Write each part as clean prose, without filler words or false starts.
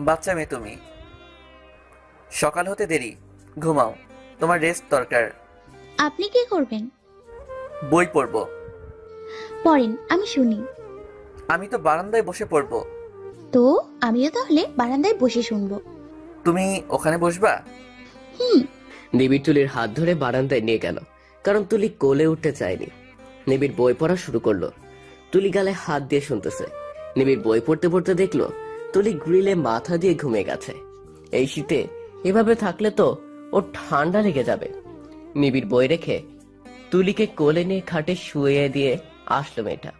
বাচ্চা মেয়ে তুমি। সকাল হতে দেরি, ঘুমাও, তোমার রেস্ট দরকার। আপনি কি করবেন? বই পড়বো। পড়েন, আমি শুনি। আমি তো বারান্দায় বসে পড়বো। তো আমিও তাহলে বারান্দায় বসে শুনবো। তুমি ওখানে বসবা? হুম। নিবিড় তুলির হাত ধরে বারান্দায় নিয়ে গেল, কারণ তুলি কোলে উঠতে চায়নি। নিবিড় বই পড়া শুরু করলো। তুলি গালে হাত দিয়ে শুনতেছে। নিবিড় বই পড়তে পড়তে দেখলো তুলি গ্রিলে মাথা দিয়ে ঘুমিয়ে গেছে। এই শীতে এভাবে থাকলে তো ওর ঠান্ডা লেগে যাবে। নিবিড় বই রেখে তুলিকে কোলে নিয়ে খাটে শুয়ে দিয়ে আসলো মেয়েটা।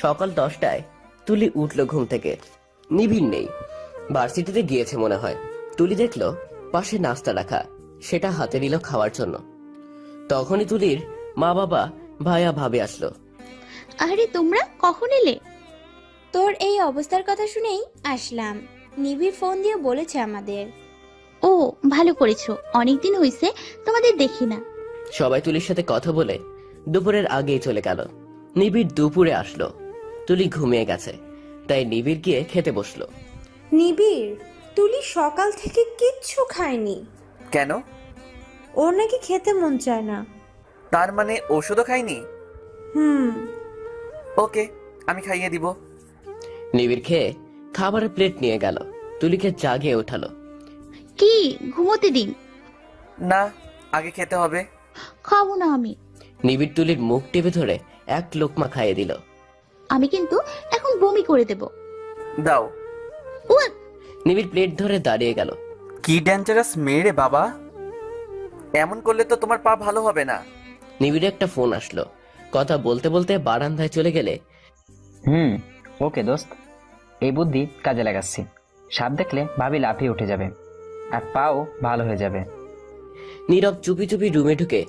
সকাল 10টায় তুলি উঠলো ঘুম থেকে। নিবিড় নেই, ভার্সিটিতে গিয়েছে মনে হয়। তুলি দেখলো পাশে নাস্তা রাখা, সেটা হাতে নিল খাওয়ার জন্য। তখনই তুলির মা বাবা ভাইয়া ভাবি আসলো। আরে তোমরা কখন এলে? তোর এই অবস্থার কথা শুনেই আসলাম। নিবিড় ফোন দিয়ে বলেছে আমাদের। ও, ভালো করেছো, অনেকদিন হয়েছে তোমাদের দেখি না। সবাই তুলির সাথে কথা বলে দুপুরের আগেই চলে গেল। নিবিড় দুপুরে আসলো। তুলি ঘুমিয়ে গেছে, তাই নিবিড় গিয়ে খেতে বসলো। নিবিড়, তুলি সকাল থেকে কিচ্ছু খায়নি। কেন? ওর নাকি খেতে মন চায় না। তার মানে ওষুধও খাইনি? হুম। ওকে, আমি খাইয়ে দিব। নিবিড় খেয়ে খাবারের প্লেট নিয়ে গেল, তুলিকে জাগিয়ে ওঠালো। কি, ঘুমোতে দিন। না, আগে খেতে হবে। খাবো না আমি। নিবিড় তুলির মুখ টিপে ধরে এক লোকমা খাইয়ে দিল। আমি কিন্তু এখন বমি করে দেব। দাও। ও, নিবিড় প্লেট ধরে দাঁড়িয়ে গেল। কি ডেঞ্জারাস মেয়ে রে বাবা, এমন করলে তো তোমার পা ভালো হবে না। নিবিড়ে একটা ফোন আসলো। কথা বলতে বলতে বারান্দায় চলে গেলে, ওকে দোস্ত, এই বুদ্ধি কাজে লাগাচ্ছি। সাপ দেখলে ভাবি লাফিয়ে উঠে যাবে, আর পাও ভালো হয়ে যাবে। নীরব চুপি চুপি রুমে ঢুকে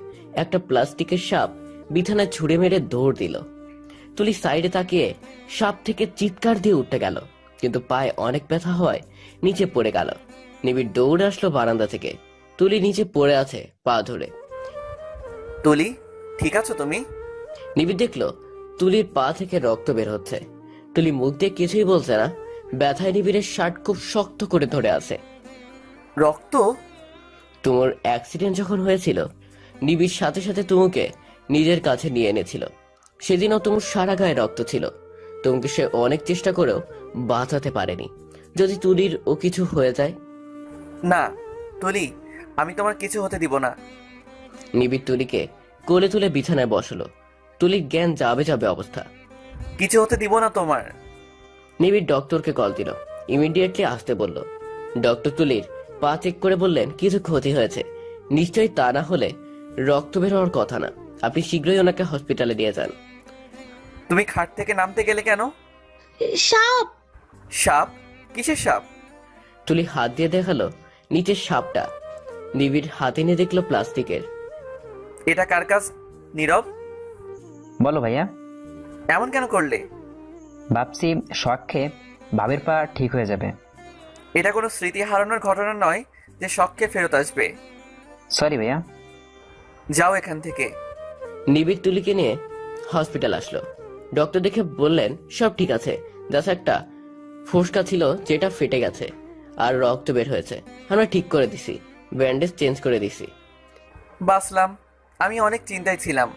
একটা প্লাস্টিকের সাপ বিছানায় ছুঁড়ে মেরে দৌড় দিল। তুলি সাইডে তাকিয়ে সাপ থেকে চিৎকার দিয়ে উঠতে গেল, কিন্তু পায়ে অনেক ব্যথা হওয়ায় নিচে পড়ে গেল। নিবিড় দৌড়ে আসলো বারান্দা থেকে। তুলি নিচে পড়ে আছে পা ধরে। তুলি, ঠিক আছো তুমি? নিবিড় দেখলো তুলির পা থেকে রক্ত বের হচ্ছে। তুলি মুখ দিয়ে কিছুই বলছে না, ব্যথায় নিবিড়ের শার্ট খুব শক্ত করে ধরে আছে। রক্ত? তোমার অ্যাক্সিডেন্ট যখন হয়েছিল, নিবিড় সাথে সাথে তুমুকে নিজের কাছে নিয়ে এনেছিল। সেদিনও তোমার সারা গায়ে রক্ত ছিল। তোমাকে সে অনেক চেষ্টা করেও বাঁচাতে পারেনি। যদি তুলির ও কিছু হয়ে যায়? না তুলি, আমি তোমার কিছু হতে দিব না। নিবিড় তুলিকে কোলে তুলে বিছানায় বসলো। তুলির জ্ঞান যাবে যাবে অবস্থা। কিছু হতে দিব না তোমার। নিবিড় ডক্টরকে কল দিল, ইমিডিয়েটলি আসতে বলল। ডক্টর তুলির পা চেক করে বললেন কিছু ক্ষতি হয়েছে। নিশ্চয়ই তা না হলে রক্ত বের হওয়ার কথা না। আপনি শীঘ্রই ওনাকে হসপিটালে নিয়ে যান। তুমি খাট থেকে নামতে গেলে কেন? সাপ। সাপ? কিসের সাপ? তুলি হাত দিয়ে দেখালো নিচের সাপটা। নিবিড় হাতে নিয়ে দেখলো প্লাস্টিকের। এটা কার কাজ? নীরব, বলো ভাইয়া। এমন কেন করলে? ভাবছি শখ খেয়ে ভাবির পা ঠিক হয়ে যাবে। এটা কোনো স্মৃতি হারানোর ঘটনা নয় যে শখকে ফেরত আসবে। সরি ভাইয়া। যাও এখান থেকে। নিবিড় তুলিকে নিয়ে হসপিটাল আসলো। ডক্টর দেখে বললেন সব ঠিক আছে, জাস্ট একটা ফোসকা ছিল যেটা ফেটে গেছে আর রক্ত বের হয়েছে। আমরা ঠিক করে দিছি, ব্যান্ডেজ চেঞ্জ করে দিছি। বাসলাম, আমি অনেক চিন্তায় ছিলাম।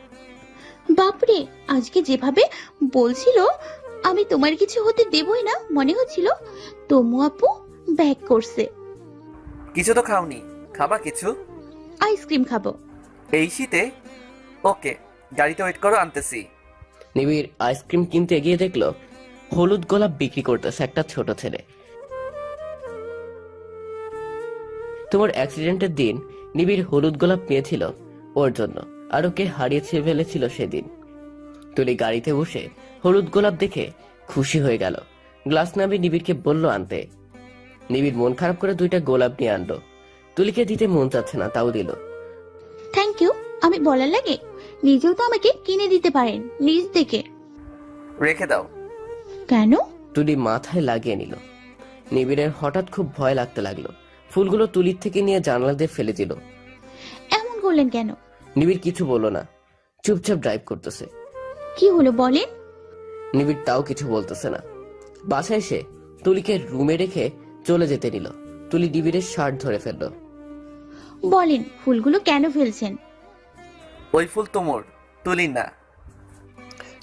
বাপরে, আজকে যেভাবে বলছিল আমি তোমার কিছু হতে দেবই না, মনে হচ্ছিল তমু আপু ব্যাক করছে। কিছু তো খাওনি, খাবা কিছু? আইসক্রিম খাবো। এই শীতে? ওকে, গাড়িতে ওয়েট করো, আনতেছি। নিবিড় আইসক্রিম কিনতে গিয়ে দেখলো হলুদ গোলাপ বিক্রি করতেছে একটা ছোট ছেলে। তোমার অ্যাক্সিডেন্টের দিন নিবিড় হলুদ গোলাপ নিয়েছিল ওর জন্য, আর ওকে হারিয়েছে ফেলেছিল সেদিন। তুলি গাড়িতে বসে হলুদ গোলাপ দেখে খুশি হয়ে গেল। গ্লাস নামিয়ে নিবিড়কে বলল আনতে। নিবিড় মন খারাপ করে 2টা গোলাপ নিয়ে আনলো। তুলিকে দিতে মন চাচ্ছে না, তাও দিল। থ্যাংক ইউ, আমি বলার লাগে? নিজেও তো আমাকে কিনে দিতে পারেন নিজ থেকে। রেখে দাও। কেন? তুলি মাথায় লাগিয়ে নিল। নিবিড়ের হঠাৎ খুব ভয় লাগতে লাগলো। ফুলগুলো তুলির থেকে নিয়ে জানালা দিয়ে ফেলে দিল। এমন করলেন কেন? নিবিড় কিছু বলল না, চুপচাপ ড্রাইভ করতেছে। কি হলো বলেন? নিবিড় তাও কিছু বলতেছে না। বাসায় এসে তুলিকে রুমে রেখে চলে যেতে নিল। তুলি নিবিড়ের শার্ট ধরে ফেলল। বলেন ফুলগুলো কেন ফেলছেন? ওই ফুল তোমর, তুলির না।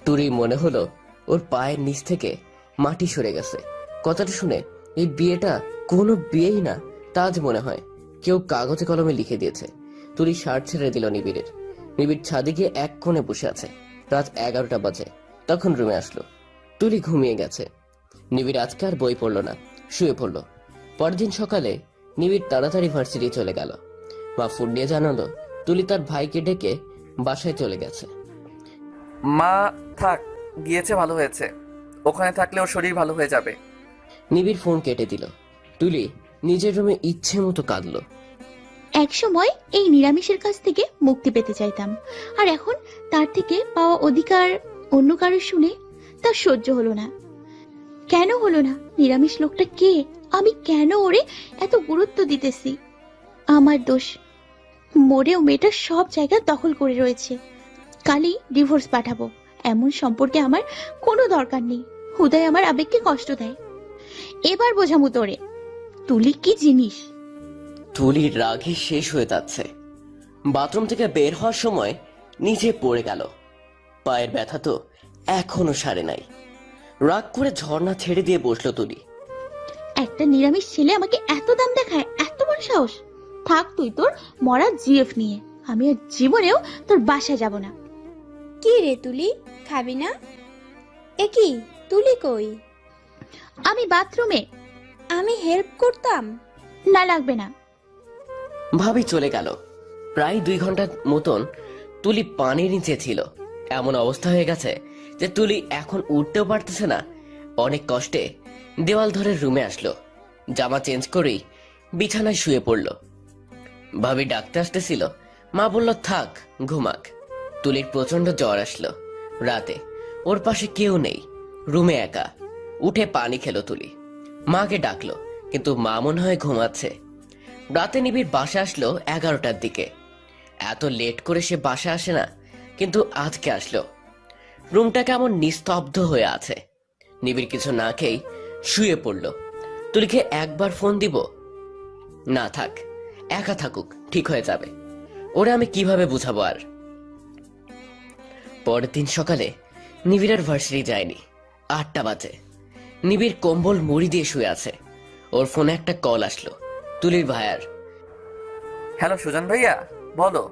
তুলির মনে হলো ওর পায়ের নিচ থেকে মাটি সরে গেছে। কথাটা শুনে এই বিয়েটা কোনো বিয়েই না, তাজ মনে হয় কেউ কাগজে কলমে লিখে দিয়েছে। তুলি শার্ট ছেড়ে দিল নিবিড়ের। নিবিড় ছাদে গিয়ে এক কোণে বসে আছে। রাত 11টা বাজে। তখন রুমে আসলো। তুলি ঘুমিয়ে গেছে। নিবিড় আজকে আর বই পড়লো না, শুয়ে পড়লো। পরদিন সকালে নিবিড় তাড়াতাড়ি ভার্সিটি চলে গেল। মা ফোন নিয়ে জানালো তুলি তার ভাইকে ডেকে বাসায় চলে গেছে। মা থাক, গিয়েছে ভালো হয়েছে। ওখানে থাকলে ওর শরীর ভালো হয়ে যাবে। নিবিড় ফোন কেটে দিল। তুলি নিজের রুমে ইচ্ছে মতো কাঁদলো। এক সময় এই নিরামিষের কাছ থেকে মুক্তি পেতে চাইতাম, আর এখন তার থেকে পাওয়া অধিকার অন্য কারো শুনে তা সহ্য হলো না। কেন হলো না? নিরামিষ লোকটা কে? আমি কেন ওরে এত গুরুত্ব দিতেছি? আমার দোষ। মরেও মেয়েটা সব জায়গা দখল করে রয়েছে। কালই ডিভোর্স পাঠাবো। এমন সম্পর্কে আমার কোনো দরকার নেই। হুদাই আমার আবেগকে কষ্ট দেয়। এবার বোঝামু তোরে তুলি কি জিনিস। তুলির রাগে শেষ হয়ে যাচ্ছে। বাথরুম থেকে বের হওয়ার সময় নিচে পড়ে গেল। পায়ের ব্যথা তো এখনো সারে নাই। রাগ করে ঝর্ণা ছেড়ে দিয়ে বসলো তুলি। একটা নিরামিষ ছেলে আমাকে এত দাম দেখায়, এত বড় সাহস! থাক তুই তোর মরা জিএফ নিয়ে। আমি আর জীবনেও তোর বাসায় যাব না। কি রে তুলি, খাবি না? এ কি, তুলি কই? আমি বাথরুমে। আমি হেল্প করতাম। না, লাগবে না। ভাবি চলে গেল। প্রায় 2 ঘন্টার মতন তুলি পানির নিচে ছিল। এমন অবস্থা হয়ে গেছে যে তুলি এখন উঠতেও পারতেছে না। অনেক কষ্টে দেওয়াল ধরে রুমে আসলো। জামা চেঞ্জ করেই বিছানায় শুয়ে পড়লো। ভাবি ডাকতে আসতেছিল। মা বলল থাক, ঘুমাক। তুলির প্রচন্ড জ্বর আসলো। রাতে ওর পাশে কেউ নেই, রুমে একা। উঠে পানি খেলো তুলি। মাকে ডাকলো, কিন্তু মা মনে হয় ঘুমাচ্ছে। রাতে নিবিড় বাসা আসলো 11টার দিকে। এত লেট করে সে বাসা আসে না, কিন্তু আজকে আসলো। রুমটা কেমন নিস্তব্ধ হয়ে আছে। নিবিড় কিছু না খেয়েই শুয়ে পড়লো। তুলিকে একবার ফোন দিব? না থাক, একা থাকুক, ঠিক হয়ে যাবে। ওরা আমি কিভাবে বুঝাবো আর? পরের দিন সকালে নিবিড় আর ভার্সিটি যায়নি। 8টা বাজে। নিবিড় কম্বল মুড়ি দিয়ে শুয়ে আছে। ওর ফোনে একটা কল আসলো, তুলির ভাইয়ার। হ্যালো সুজন ভাইয়া, বলো।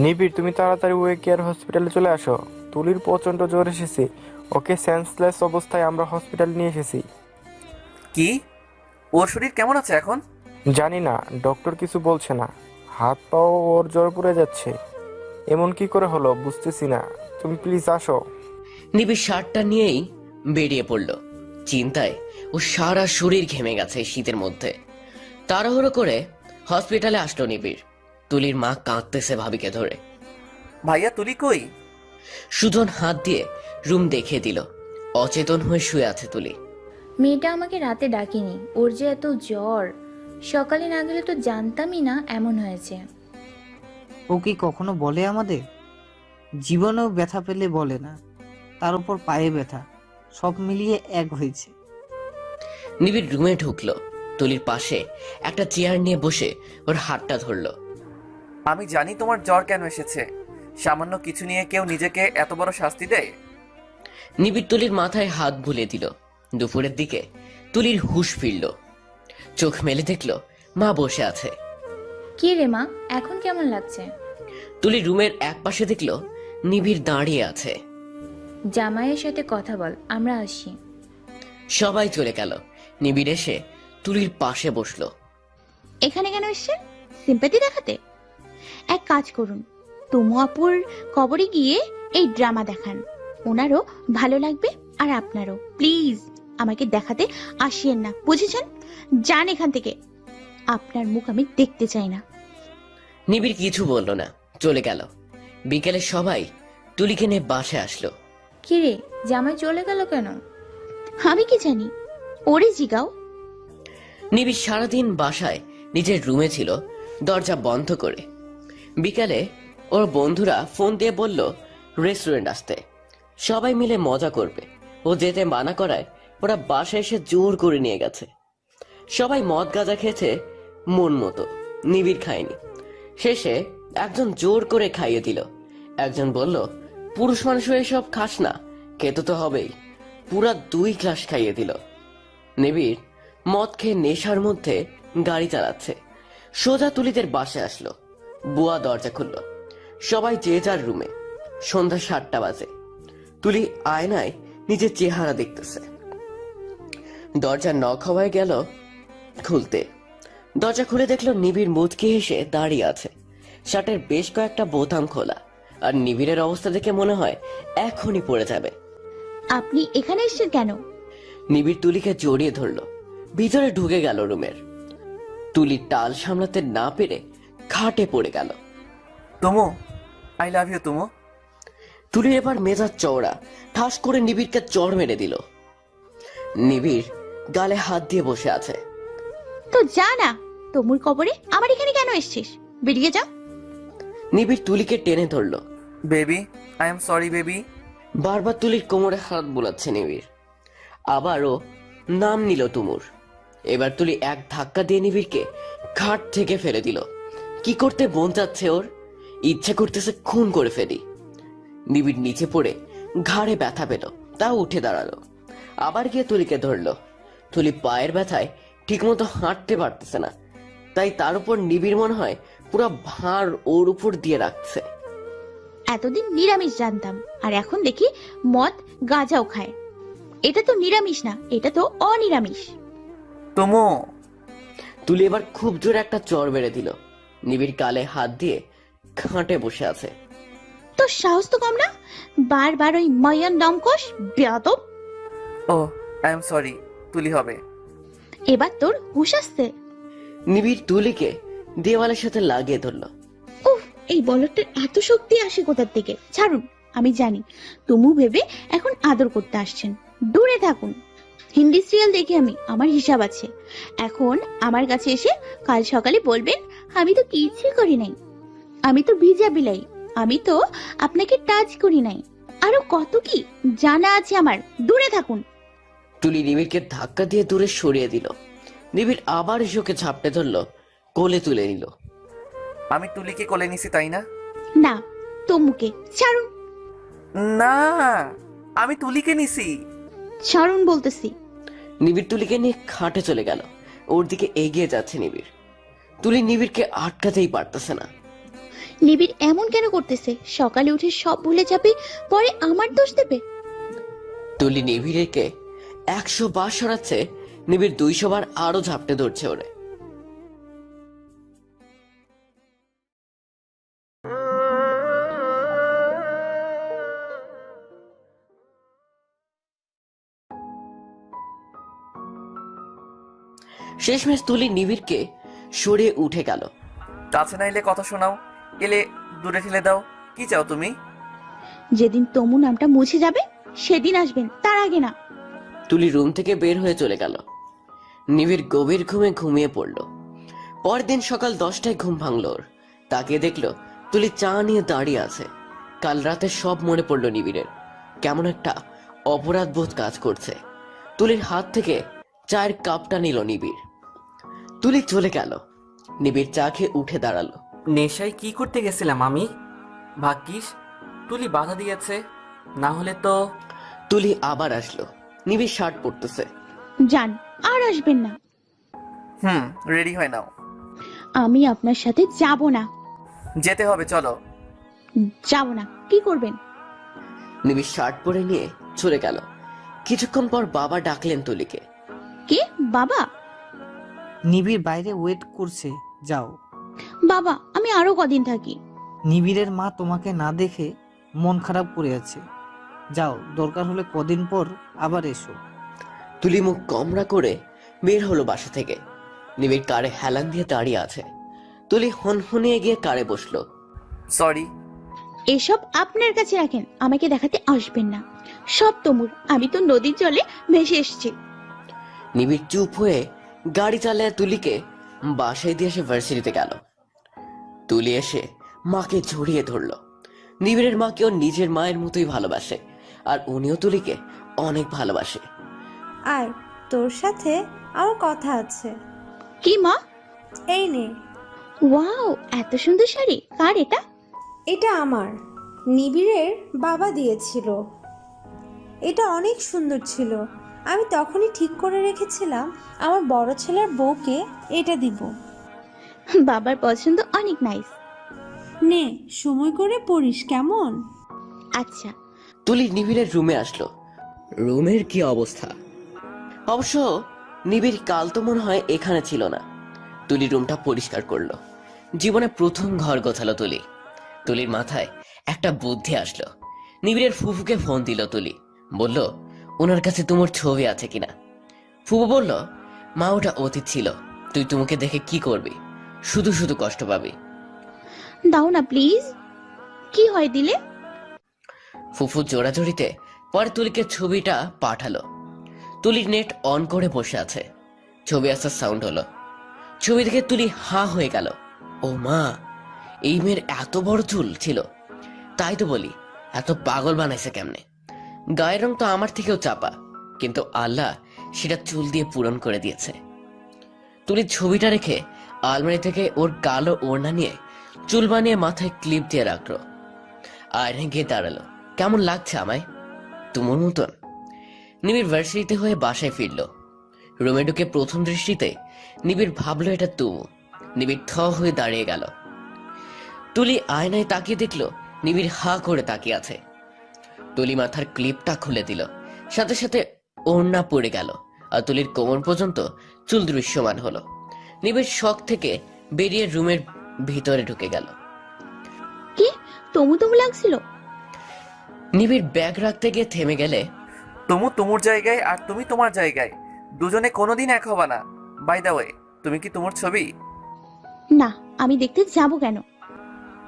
নিবিড়, তুমি তাড়াতাড়ি ওয়ে কেয়ার হসপিটালে চলে আসো। তুলির প্রচণ্ড জ্বর এসেছে। ওকে সেন্সলেস অবস্থায় আমরা হসপিটালে নিয়ে এসেছি। কি? ওর শরীর কেমন আছে এখন? জানি না, ডক্টর কিছু বলছে না। হাত পাও ওর জ্বর পড়ে যাচ্ছে। এমন কি করে হলো বুঝতেছি না। তুমি প্লিজ আসো। নিবিড় শার্টটা নিয়েই বেরিয়ে পড়ল। চিন্তায় ও সারা শরীর ঘেমে গেছে এই শীতের মধ্যে। তাড়াহুড়ো করে হসপিটালে আসলো নিবিড়। তুলির মা কাঁদতেছে ভাবিকে ধরে। ভাইয়া তুলি কই? সুজন হাত দিয়ে রুম দেখিয়ে দিল। অচেতন হয়ে শুয়ে আছে তুলি। মেয়েটা আমাকে রাতে ডাকেনি। ওর যে এত জ্বর, সকালে না গেলে তো জানতামই না এমন হয়েছে। ও কি কখনো বলে আমাদের? জীবনেও ব্যথা পেলে বলে না, তার উপর পায়ে ব্যথা, সব মিলিয়ে এক হয়েছে। নিবিড় রুমে ঢুকলো। তুলির পাশে একটা চেয়ার নিয়ে বসে ওর হাতটা ধরলো। আমি জানি তোমার জ্বর কেন এসেছে। সামান্য কিছু নিয়ে কেউ নিজেকে এত বড় শাস্তি দেয়? নিবিড় তুলির মাথায় হাত বুলিয়ে দিল। দুপুরের দিকে তুলির হুঁশ ফিরল। চোখ মেলে দেখলো মা বসে আছে। কি রে মা, এখন কেমন লাগছে? তুলি রুমের এক পাশে দেখলো নিবিড় দাঁড়িয়ে আছে। জামাইয়ের সাথে কথা বল, আমরা আসি। সবাই চলে গেল। নিবিড় এসে তুলির পাশে বসলো। এখানে কেন এসছেন? সিম্পাথি দেখাতে? এক কাজ করুন, তুমু আপুর কবরে গিয়ে এই ড্রামা দেখান। ওনারও ভালো লাগবে আর আপনারও। প্লিজ আমাকে দেখাতে আসিয়েন না, বুঝেছেন? যান এখান থেকে। আপনার মুখ আমি দেখতে চাই না। নিবিড় কিছু বলল না, চলে গেল। বিকেলে সবাই তুলিকে নিয়ে বাসায় আসলো। কি রে, জামাই চলে গেল কেন? আমি কি জানি, ওরে জিগাও। নিবিড় সারাদিন বাসায় নিজের রুমে ছিল, দরজা বন্ধ করে। বিকালে ওর বন্ধুরা ফোন দিয়ে বলল রেস্টুরেন্ট আসতে, সবাই মিলে মজা করবে। ও যেতে মানা করায় ওরা বাসায় এসে জোর করে নিয়ে গেছে। সবাই মদ গাঁজা খেয়েছে মন মতো, নিবিড় খায়নি। শেষে একজন জোর করে খাইয়ে দিল। একজন বলল, পুরুষ মানুষ হয়ে সব খাস না, খেতে তো হবেই। পুরা 2 গ্লাস খাইয়ে দিল। নিবিড় মদ খেয়ে নেশার মধ্যে গাড়ি চালাচ্ছে। সোজা তুলিদের বাসায় আসলো। বুয়া দরজা খুলল। সবাই যে যার রুমে। সন্ধ্যা 7টা বাজে। তুলি আয়নায় নিজের চেহারা দেখতেছে। দরজা নক হওয়ায় গেল খুলতে। দরজা খুলে দেখলো নিবিড় মুচকি হেসে দাঁড়িয়ে আছে। শার্টের বেশ কয়েকটা বোতাম খোলা, আর নিবিড়ের অবস্থা দেখে মনে হয় এখনই পড়ে যাবে। আপনি এখানে এসেছেন কেন? নিবিড় তুলিকে জড়িয়ে ধরলো। ভিতরে ঢুকে গেল রুমের। তুলি টাল সামলাতে না পেরে খাটে পড়ে গেল। তুমু, আই লাভ ইউ তুমু। তুলির এবার মেজাজ চওড়া, ঠাস করে নিবিড়কে চড় মেরে দিল। নিবিড় গালে হাত দিয়ে বসে আছে। তো যা না, তমুর কবরে আমার এখানে কেন এসেছিস? বেরিয়ে যা। নিবিড় তুলিকে টেনে ধরলো। Baby, I am sorry baby. বারবার তুলির কোমরে হাত বোলাচ্ছে নিবিড়। আবারও নাম নিল তুমুর। এবার তুলি এক ধাক্কা দিয়ে নিবিড়কে খাট থেকে ফেলে দিল। কি করতে মন চাচ্ছে ওর? ইচ্ছে করতেছে খুন করে ফেলি। নিবিড় নিচে পড়ে ঘাড়ে ব্যথা পেল, তাও উঠে দাঁড়ালো। আবার গিয়ে তুলিকে ধরলো। তুলি পায়ের ব্যথায় ঠিকমতো হাঁটতে পারতেছে না, তাই তার উপর নিবিড় মনে হয় পুরো ভার ওর উপর দিয়ে রাখছে। এতদিন নিরামিষ জানতাম, আর এখন দেখি মদ গাঁজাও খায়। এটা তো নিরামিষ না, এটা তো অনিরামিষ। তুমু। তুলি এবার খুব জোরে একটা চড় বেড়ে দিল। নিবিড় গালে হাত দিয়ে খাটে বসে আছে। তো সাহস তো কম না, বারবার ওই মায়ান দমকস বেয়াদব। ও, আই এম সরি। তুলি হবে। এবার তোর হুঁশ আসছে? নিবিড় তুলিকে দেওয়ালের সাথে লাগিয়ে ধরল। উফ, এই বলদটার এত শক্তি আসে কোথার থেকে? ছাড়ুন, আমি জানি তুমু ভেবে এখন আদর করতে আসছেন। দূরে থাকুন। হিন্দি সিরিয়াল দেখি আমি, আমার হিসাব আছে। এখন আমার কাছে এসে কাল সকালে বলবেন আমি তো কিছুই করি নাই, আমি তো ভিজা বিলাই, আমি তো আপনাকে টাচ করি নাই, আরো কত কি জানা আছে আমার। দূরে থাকুন। তুলি নিবিড়কে ধাক্কা দিয়ে দূরে সরিয়ে দিল। নিবিড় আবার এসোকে ঝাপটে ধরলো, কোলে তুলে নিল। আমি তুলিকে কোলে নিছি, তাই না? না, তমুকে ছাড়ুন। না, আমি তুলিকে নিছি। ছাড়ুন বলতেছি। নিবিড় তুলিকে নিয়ে খাটে চলে গেল। ওর দিকে এগিয়ে যাচ্ছে নিবিড়। তুলি নিবিড়কে আটকাতেই পারতেছে না। নিবিড় এমন কেন করতেছে? সকালে উঠে সব ভুলে যাবে, পরে আমার দোষ দেবে। তুলি নিবিড়কে 100 বার সরাচ্ছে, নিবিড় 200 বার আরো ঝাপটে ধরছে ওরে। শেষমেশ তুলি নিবিড়কে সরিয়ে উঠে গেল। কাছে না এলে কথা শোনাও, এলে দূরে ঠেলে দাও। কি চাও তুমি? যেদিন তমু নামটা মুছে যাবে সেদিন আসবেন, তার আগে না। তুলি রুম থেকে বের হয়ে চলে গেল। নিবিড় গভীর ঘুমে ঘুমিয়ে পড়ল। পরের দিন সকাল 10টায় ঘুম ভাঙল ওর। তাকে দেখলো তুলি চা নিয়ে দাঁড়িয়ে আছে। কাল রাতে সব মনে পড়লো নিবিড়ের। কেমন একটা অপরাধ বোধ কাজ করছে। তুলির হাত থেকে চায়ের কাপটা নিল নিবিড়। তুলি চলে গেল। নিবিড় চা খেয়ে উঠে দাঁড়ালো। নেশায় কি করতে গেছিলাম আমি? ভাগ্যিস তুলি বাধা দিয়েছে, না হলে তো। তুলি আবার আসলো। নিবিড় শার্ট পরতেছে। যান, আর আসবেন না। রেডি হয় নাও। আমি আপনার সাথে যাব না। যেতে হবে, চলো। যাব না। কি করবেন? নিবিড় শার্ট পরে নিয়ে চলে গেল। কিছুক্ষণ পর বাবা ডাকলেন তুলিকে। কে বাবা? নিবিড় বাইরে ওয়েট করছে, যাও। বাবা, আমি আরো কদিন থাকি। নিবিড়ের মা তোমাকে না দেখে মন খারাপ করে আছে, যাও, দরকার হলে কদিন পর আবার এসো। তুলি মুখ কমরা করে বের হলো বাসা থেকে। নিবিড় কারে হেলান দিয়ে দাঁড়িয়ে আছে। তুলি হনহনিয়ে গিয়ে কারে বসলো। সরি। এসব আপনার কাছে রাখেন, আমাকে দেখাতে আসবেন না। সব তমুর, আমি তো নদীর জলে ভেসে এসেছি। নিবিড় চুপ হয়ে গাড়ি চালায় তুলিকে বাসায় দিয়ে এসে ভার্সিটিতে গেল। তুলি এসে মাকে জড়িয়ে ধরলো। নিবিড়ের মাকে ও নিজের মায়ের মতোই ভালোবাসে, আর উনিও তুলিকে অনেক ভালোবাসে। আয়, তোর সাথে আমার কথা আছে। কি মা? এই নে। ওয়াও, এত সুন্দর শাড়ি কার এটা? এটা আমার, নিবিড়ের বাবা দিয়েছিল। এটা অনেক সুন্দর ছিল। আমি তখনই ঠিক করে রেখেছিলাম আমার বড় ছেলের বউকে এটা দিব। বাবার পছন্দ অনেক নাইস। নে, সময় করে পড়িস কেমন? আচ্ছা। তুলি নিবিড়ের রুমে আসলো। রুমের কি অবস্থা! অবশ্য নিবিড় কাল তো মনে হয় এখানে ছিল না। তুলি রুমটা পরিষ্কার করলো। জীবনে প্রথম ঘর গোছালো তুলি। তুলির মাথায় একটা বুদ্ধি আসলো। নিবিড়ের ফুফুকে ফোন দিল তুলি, বলল ওনার কাছে তোমার ছবি আছে কিনা। ফুফু বলল, মা ওটা অতীত ছিল, তুই তোমাকে দেখে কি করবি, শুধু শুধু কষ্ট পাবি। দাও না প্লিজ। কি হয় দিলে? ফুফু জোড়াজড়িতে পরে তুলিকে ছবিটা পাঠালো। তুলির নেট অন করে বসে আছে। ছবি আসার সাউন্ড হলো। ছবি দেখে তুলি হাঁ হয়ে গেল। ও মা, এই মেয়ের এত বড় চুল ছিল! তাই তো বলি, এত পাগল বানাইছে কেমনে? গায়ের রং তো আমার থেকেও চাপা, কিন্তু আল্লাহ সেটা চুল দিয়ে পূরণ করে দিয়েছে। তুলি ছবিটা রেখে আলমারি থেকে ওর কালো ওড়না নিয়ে চুল বানিয়ে মাথায় ক্লিপ দিয়ে রাখলো। আয়নায় গিয়ে দাঁড়ালো। কেমন লাগছে আমায়? তোমার মতন। নিবিড় ভার্সিটিতে হয়ে বাসায় ফিরল। রুমে ঢুকে প্রথম দৃষ্টিতে নিবিড় ভাবলো এটা তুমু। নিবিড় থ হয়ে দাঁড়িয়ে গেল। তুলি আয়নায় তাকিয়ে দেখলো নিবিড় হা করে তাকিয়ে আছে। তুলি মাথার ক্লিপটা খুলে দিল, সাথে সাথে ওড়না পড়ে গেল আর তুলির কোমর পর্যন্ত চুল দৃশ্যমান হলো। নিবিড় শক থেকে বেরিয়ে রুমের ভিতরে ঢুকে গেল। কি তমু তমু লাগছিল? নিবিড় ব্যাগ রাখতে গিয়ে থেমে গেলে, তুমুর জায়গায় আর তুমি তোমার জায়গায়, দুজনে কোনোদিন এক হবা না। বাই দা ওয়ে, তুমি কি তোমার ছবি? না, আমি দেখতে যাব কেন?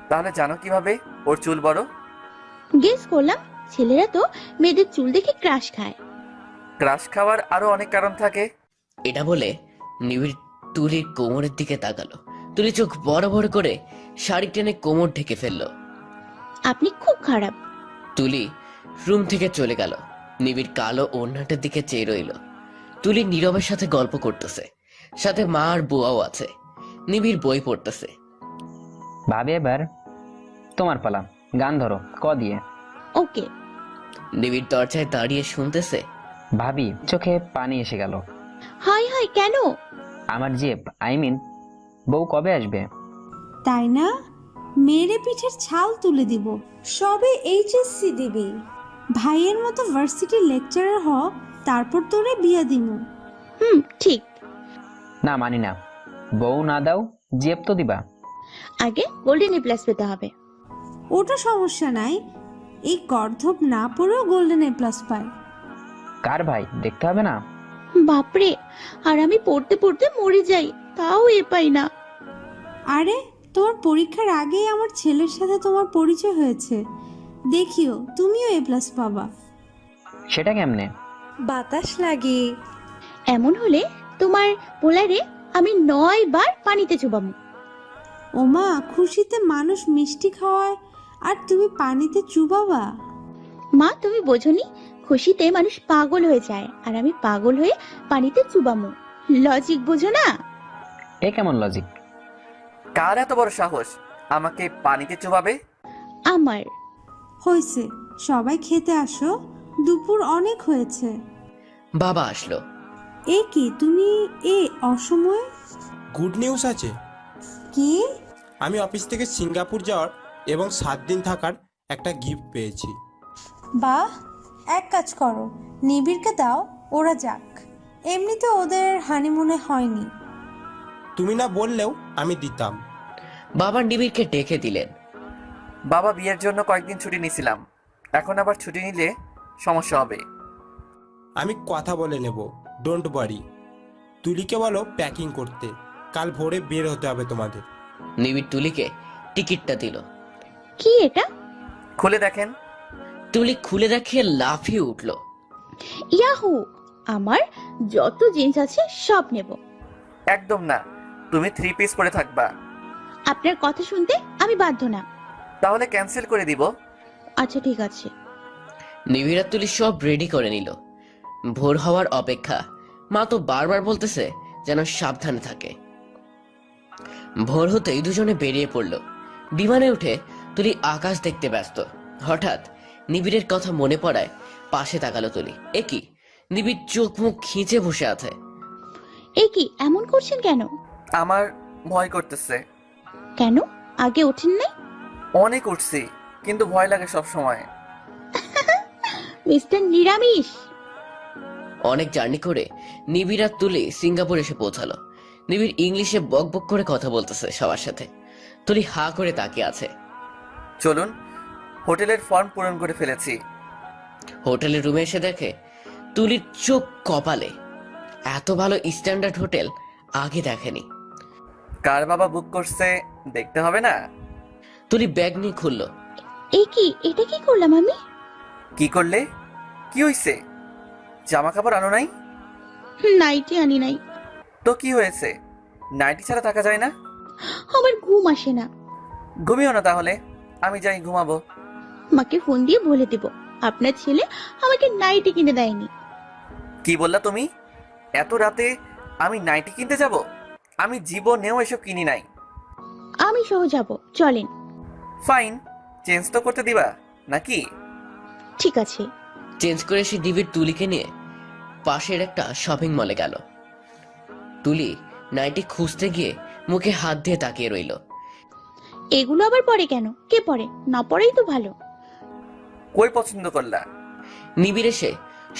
তাহলে জানো কিভাবে ওর চুল বড়? গেস করলাম, ছেলেরা তো মেয়েদের চুল দেখে ক্রাশ খায়। ক্রাশ খাওয়ার আরো অনেক কারণ থাকে। এটা বলে নিবিড় তুলির কোমরের দিকে তাকালো। তুলি চোখ বড় বড় করে শাড়ি টেনে কোমর ঢেকে ফেললো। আপনি খুব খারাপ। তুলি রুম থেকে চলে গেল। নিবিড় কালো ওড়নাটার দিকে চেয়ে রইল। তুলি নীরবের সাথে গল্প করতেছে, সাথে মা আর বুয়াও আছে। নিবিড় বই পড়তেছে। ভাবি এবার তোমার পালা, গান ধরো ক দিয়ে। ওকে। নিবিড় দরজায় দাঁড়িয়ে শুনতেছে। ভাবি চোখে পানি এসে গেল। হাই হাই, কেন? আমার জিপ, বউ কবে আসবে? তাই না? মেরে পিঠের ছাল তুলে দিব। সবে এইচএসসি দিবি, ভাইয়ের মতো ভার্সিটির লেকচারার হ, তারপর তোরে বিয়া দিমু। ঠিক। না মানি না, বউ না দাও জিপ তো দিবা। আগে গোল্ডেন এ প্লাস পেতে হবে। ওটা সমস্যা নাই, এই গর্ধব না পড়েও গোল্ডেন এ প্লাস পায়। কার ভাই দেখতে হবে না? বাপরে, আর আমি পড়তে পড়তে মরে যাই, তাও এ পাই না। আরে, তোমার পরীক্ষার আগেই আমার ছেলের সাথে তোমার পরিচয় হয়েছে, দেখিও তুমিও এ প্লাস পাবা। সেটা কেমনে? বাতাস লাগে। এমন হলে তোমার পোলারে আমি 9 বার পানিতে চুবামু। ওমা, খুশিতে মানুষ মিষ্টি খাওয়ায় আর তুমি পানিতে চুবাবা? মা, তুমি বোঝনি, খুশিতে মানুষ পাগল হয়ে যায় আর আমি পাগল হয়ে পানিতে চুবামু। লজিক বোঝো না? এ কেমন লজিক? কার এত বড় সাহস আমাকে পানিতে চুবাবে? আমার। হয়েছে, সবাই খেতে আসো, দুপুর অনেক হয়েছে। বাবা আসলো। এ কি তুমি এ অসময়ে? গুড নিউজ আছে। কি? আমি অফিস থেকে সিঙ্গাপুর যাওয়ার এবং 7 দিন থাকার একটা গিফট পেয়েছি। বাহ, এক কাজ করো, নিবিড়কে দাও, ওরা যাক। এমনিতে ওদের হানিমুনে হয়নি। তুমি না বললেও আমি দিতাম। বাবা নিবিড়কে ডেকে দিলেন। বাবা, বিয়ের জন্য কয়েকদিন ছুটি নিয়েছিলাম, এখন আবার ছুটি নিলে সমস্যা হবে। আমি কথা বলে নেব, ডোন্ট ওয়ারি। তুলিকে বলো প্যাকিং করতে, কাল ভোরে বের হতে হবে তোমাদের। নিবিড় তুলিকে টিকিটটা দিল। কি এটা? খুলে দেখেন। তুলি খুলে দেখে লাফিয়ে উঠল। ইয়াহু, আমার যত জিন্স আছে সব নেব। একদম না, তুমি 3 পিস পরে থাকবা। আপনার কথা শুনতে আমি বাধ্য না। তাহলে ক্যান্সেল করে দিব। আচ্ছা ঠিক আছে। নিবিড় আর তুলি সব রেডি করে নিল। ভোর হওয়ার অপেক্ষা। মা তো বারবার বলতেছে যেন সাবধানে থাকে। ভোর হতেই দুজনে বেরিয়ে পড়ল। বিমানে উঠে তুলি আকাশ দেখতে ব্যস্ত। হঠাৎ নিবিড়ের কথা মনে পড়ায় পাশে তাকালো তুলি। এ কি, নিবিড় চোখ মুখ খিঁচে বসে আছে। এই কি এমন করছেন কেন? আমার ভয় করতেছে। কেন আগে ওঠেন নাই? অনেক উঠছি, কিন্তু ভয় লাগে সব সময়। মিস্টার নিরামিষ। অনেক জার্নি করে নিবিড় আর তুলি সিঙ্গাপুর এসে পৌঁছালো। নিবিড় ইংলিশে বক বক করে কথা বলতেছে সবার সাথে। তুলি হা করে তাকিয়ে আছে। চলুন, হোটেলের ফর্ম পূরণ করে ফেলেছি। হোটেলের রুমে এসে দেখে তুলির চোখ কপালে। এত ভালো স্ট্যান্ডার্ড হোটেল আগে দেখেনি। কার বাবা বুক করছে দেখতে হবে না? তুলি ব্যাগ নিয়ে খুললো। এই কি, এটা কি করলাম আমি? কি করলে? কি হইছে? জামা কাপড় আনো নাই? নাইটি আনি নাই। তো কি হয়েছে? নাইটি ছাড়া থাকা যায় না? আমার ঘুম আসে না। ঘুমিও না তাহলে, আমি যাই ঘুমাবো। মাকে ফোন দিয়ে বলে দেব আপনার ছেলে আমাকে নাইটি কিনে দেয়নি। কি বললা তুমি? এত রাতে আমি নাইটি কিনতে যাব? আমি জীবনেও এসব কিনি নাই। আমি সহ যাব, চলেন। ফাইন, চেঞ্জ তো করতে দিবা নাকি? ঠিক আছে। চেঞ্জ করে সে নিবিড় তুলিকে নিয়ে পাশের একটা শপিং মলে গেল। তুলি নাইটি খুঁজতে গিয়ে মুখে হাত দিয়ে তাকিয়ে রইল। এগুলো আবার পরে কেন? কে পরে? না পরেই তো ভালো। কই পছন্দ করলা? নিবিড় এসে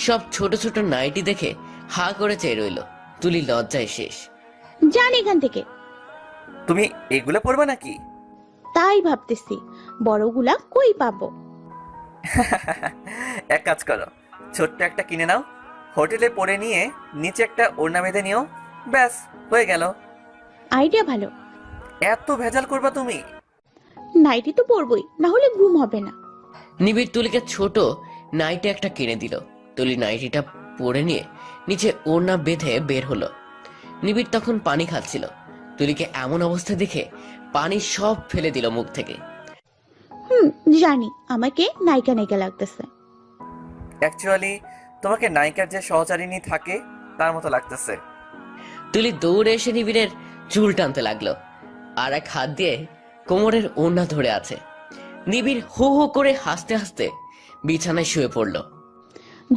সব ছোট ছোট নাইটি দেখে হা করে চেয়ে রইল। তুলি লজ্জায় শেষ। যান এখান থেকে। তুমি এগুলো পরবা নাকি? তাই ভাবতেছি, বড়গুলা কই পাবো? এক কাজ করো, ছোট্ট একটা কিনে নাও, হোটেলে পরে নিয়ে নিচে একটা ওড়না বেঁধে নিও, ব্যাস হয়ে গেল। আইডিয়া ভালো। এত ভেজাল করবা তুমি? নাইটি তো পরবই, না হলে ঘুম হবে না। নিবিড় তুলিকে ছোট নাইটি একটা কিনে দিল। তুলি নাইটিটা পরে নিয়ে নিচে ওড়না বেঁধে বের হলো। নিবিড় তখন পানি খাচ্ছিল। তুলিকে এমন অবস্থা দেখে পানি সব ফেলে দিল মুখ থেকে। জানি আমাকে নায়িকা নায়িকা লাগতেছে। অ্যাকচুয়ালি তোমাকে নায়িকার যে সহচারিণী থাকে তার মতো লাগতেছে। তুলি দৌড়ে এসে নিবিড়ের চুল টানতে লাগলো, আর এক হাত দিয়ে কোমরের ওড়না ধরে আছে। নিবিড় হো হো করে হাসতে হাসতে বিছানায় শুয়ে পড়ল।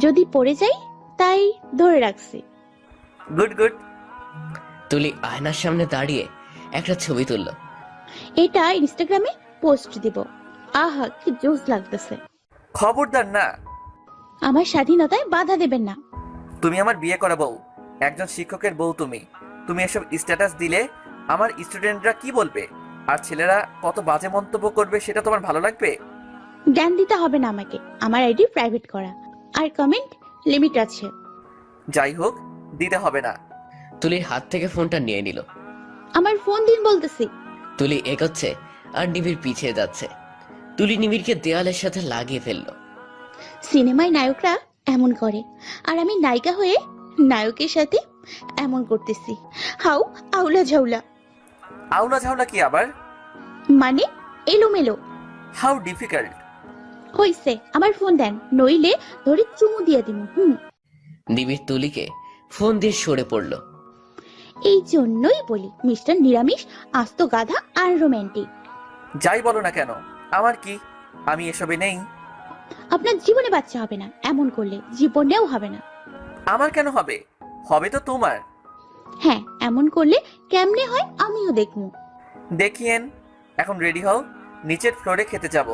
যদি পড়ে যাই তাই ধরে রাখছি। Good good. তুলি আয়নার সামনে দাঁড়িয়ে একটা ছবি তুলল। এটা ইনস্টাগ্রামে পোস্ট দিব। আহা কি জোস লাগতেছে। খবরদার না, আমার স্বাধীনতায় বাধা দেবেন না। তুমি আমার বিয়ে করা বউ, একজন শিক্ষকের বউ। তুমি তুমি এসব স্ট্যাটাস দিলে আমার স্টুডেন্টরা কি বলবে, আর ছেলেরা কত বাজে মন্তব্য করবে সেটা তোমার ভালো লাগবে? জ্ঞান দিতে হবে না আমাকে, আমার আইডি প্রাইভেট করা, আর কমেন্ট লিমিট আছে। যাই হোক, দিতে হবে না। তুলির হাত থেকে ফোনটা নিয়ে নিল। আমার ফোন দিন বলতেছি। তুলি এগোচ্ছে আর নিবিড় পিছিয়ে যাচ্ছে। তুলি নিবিড়কে দেওয়ালের সাথে লাগিয়ে ফেললো। সিনেমায় নায়করা এমন করে, আর আমি নায়িকা হয়ে নায়কের সাথে এমন করতেছি। হাউ আউলা ঝাউলা। আউলা ঝাউলা কি আবার? মানে এলোমেলো। How difficult. হইছে, আমার ফোন দেন, নইলে ধরে চুমু দিয়ে দিন। নিবিড় তুলিকে ফোন দিয়ে সরে পড়ল। এই জন্যই বলি মিস্টার নিরামিষ আস্ত গাধা আর রোমান্টিক। যাই বলো না কেন, আমার কি, আমি এসবে নেই। আপনার জীবনে বাচ্চা হবে না, এমন করলে জীবনেও হবে না। আমার কেন হবে? হবে তো তোমার। হ্যাঁ, এমন করলে কেমনে হয় আমিও দেখবো। দেখিয়েন। এখন রেডি হও, নিচের ফ্লোরে খেতে যাব।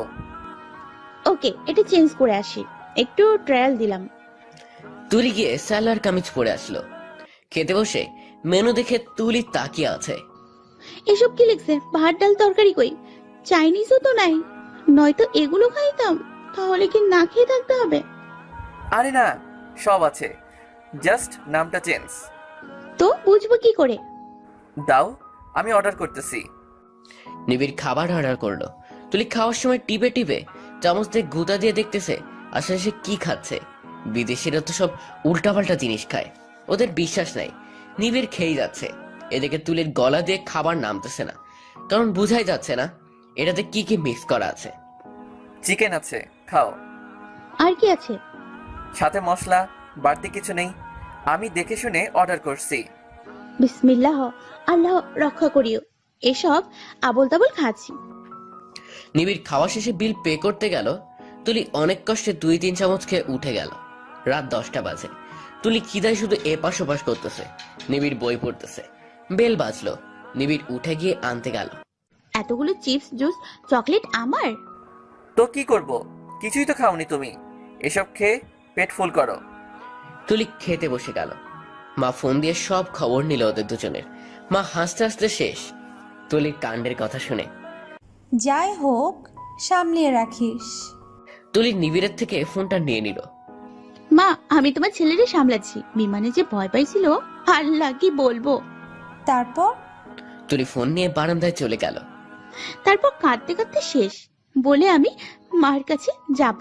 ওকে, এটা চেঞ্জ করে আসি, একটু ট্রায়াল দিলাম। তুলি গিয়ে সালোয়ার কামিজ পরে আসলো। খেতে বসে মেনু দেখে তুলি তাকিয়ে আছে। এসব কি লিখছে? ভাত ডাল তরকারি কই? চাইনিজও তো নাই, নয়তো এগুলো খাইতাম। তাহলে কি না খেয়ে থাকতে হবে? আরে না, সব আছে, জাস্ট নামটা চেঞ্জ। তো বুঝবো কি করে? দাও, আমি অর্ডার করতেছি। নিবিড় খাবার অর্ডার করলো। তুলি খাওয়ার সময় টিপে টিপে চামচ দিয়ে গুঁতা দিয়ে দেখতেছে আসলে সে কি খাচ্ছে। বিদেশিরা তো সব উল্টাপাল্টা জিনিস খায়, ওদের বিশ্বাস নাই। নিবিড় খেয়ে যাচ্ছে, এদিকে তুলির গলা দিয়ে খাবার নামতেছে না, কারণ বুঝাই যাচ্ছে না এটাতে কি কি মিক্স করা আছে। চিকেন আছে, খাও। আর কি আছে? সাথে মশলা, বাড়তি কিছু নেই, আমি দেখে শুনে অর্ডার করছি। বিসমিল্লাহ, আল্লাহ রক্ষা করিও, এসব আবোল তাবোল খাচ্ছি। নিবিড় খাওয়া শেষে বিল পে করতে গেল। তুলি অনেক কষ্টে 2-3 চামচ খেয়ে উঠে গেল। রাত 10টা বাজে। তুলি খিদায় শুধু এপাশ ওপাশ করতেছে। নিবিড় বই পড়তেছে। বেল বাজলো। নিবিড় উঠে গিয়ে আনতে গেল। এতগুলো চিপস, জুস, চকলেট আমার? তো কি করব, কিছুই তো খাওনি তুমি, এসব খেয়ে পেট ফুল করো। তুলি খেতে বসে গেল। মা ফোন দিয়ে সব খবর নিল ওদের দুজনের। মা হাসতে হাসতে শেষ তুলির কাণ্ডের কথা শুনে। যাই হোক, সামলিয়ে রাখিস। তুলি নিবিড়ের থেকে ফোনটা নিয়ে নিল। মা, আমি তোমার ছেলেরে সামলাচ্ছি। বিমানে যে ভয় পাইছিল, আল্লাহ কি বলবো। তারপর তুলি ফোন নিয়ে বারান্দায় চলে গেল। তারপর কাঁদতে কাঁদতে শেষ বলে আমি মার কাছে যাব।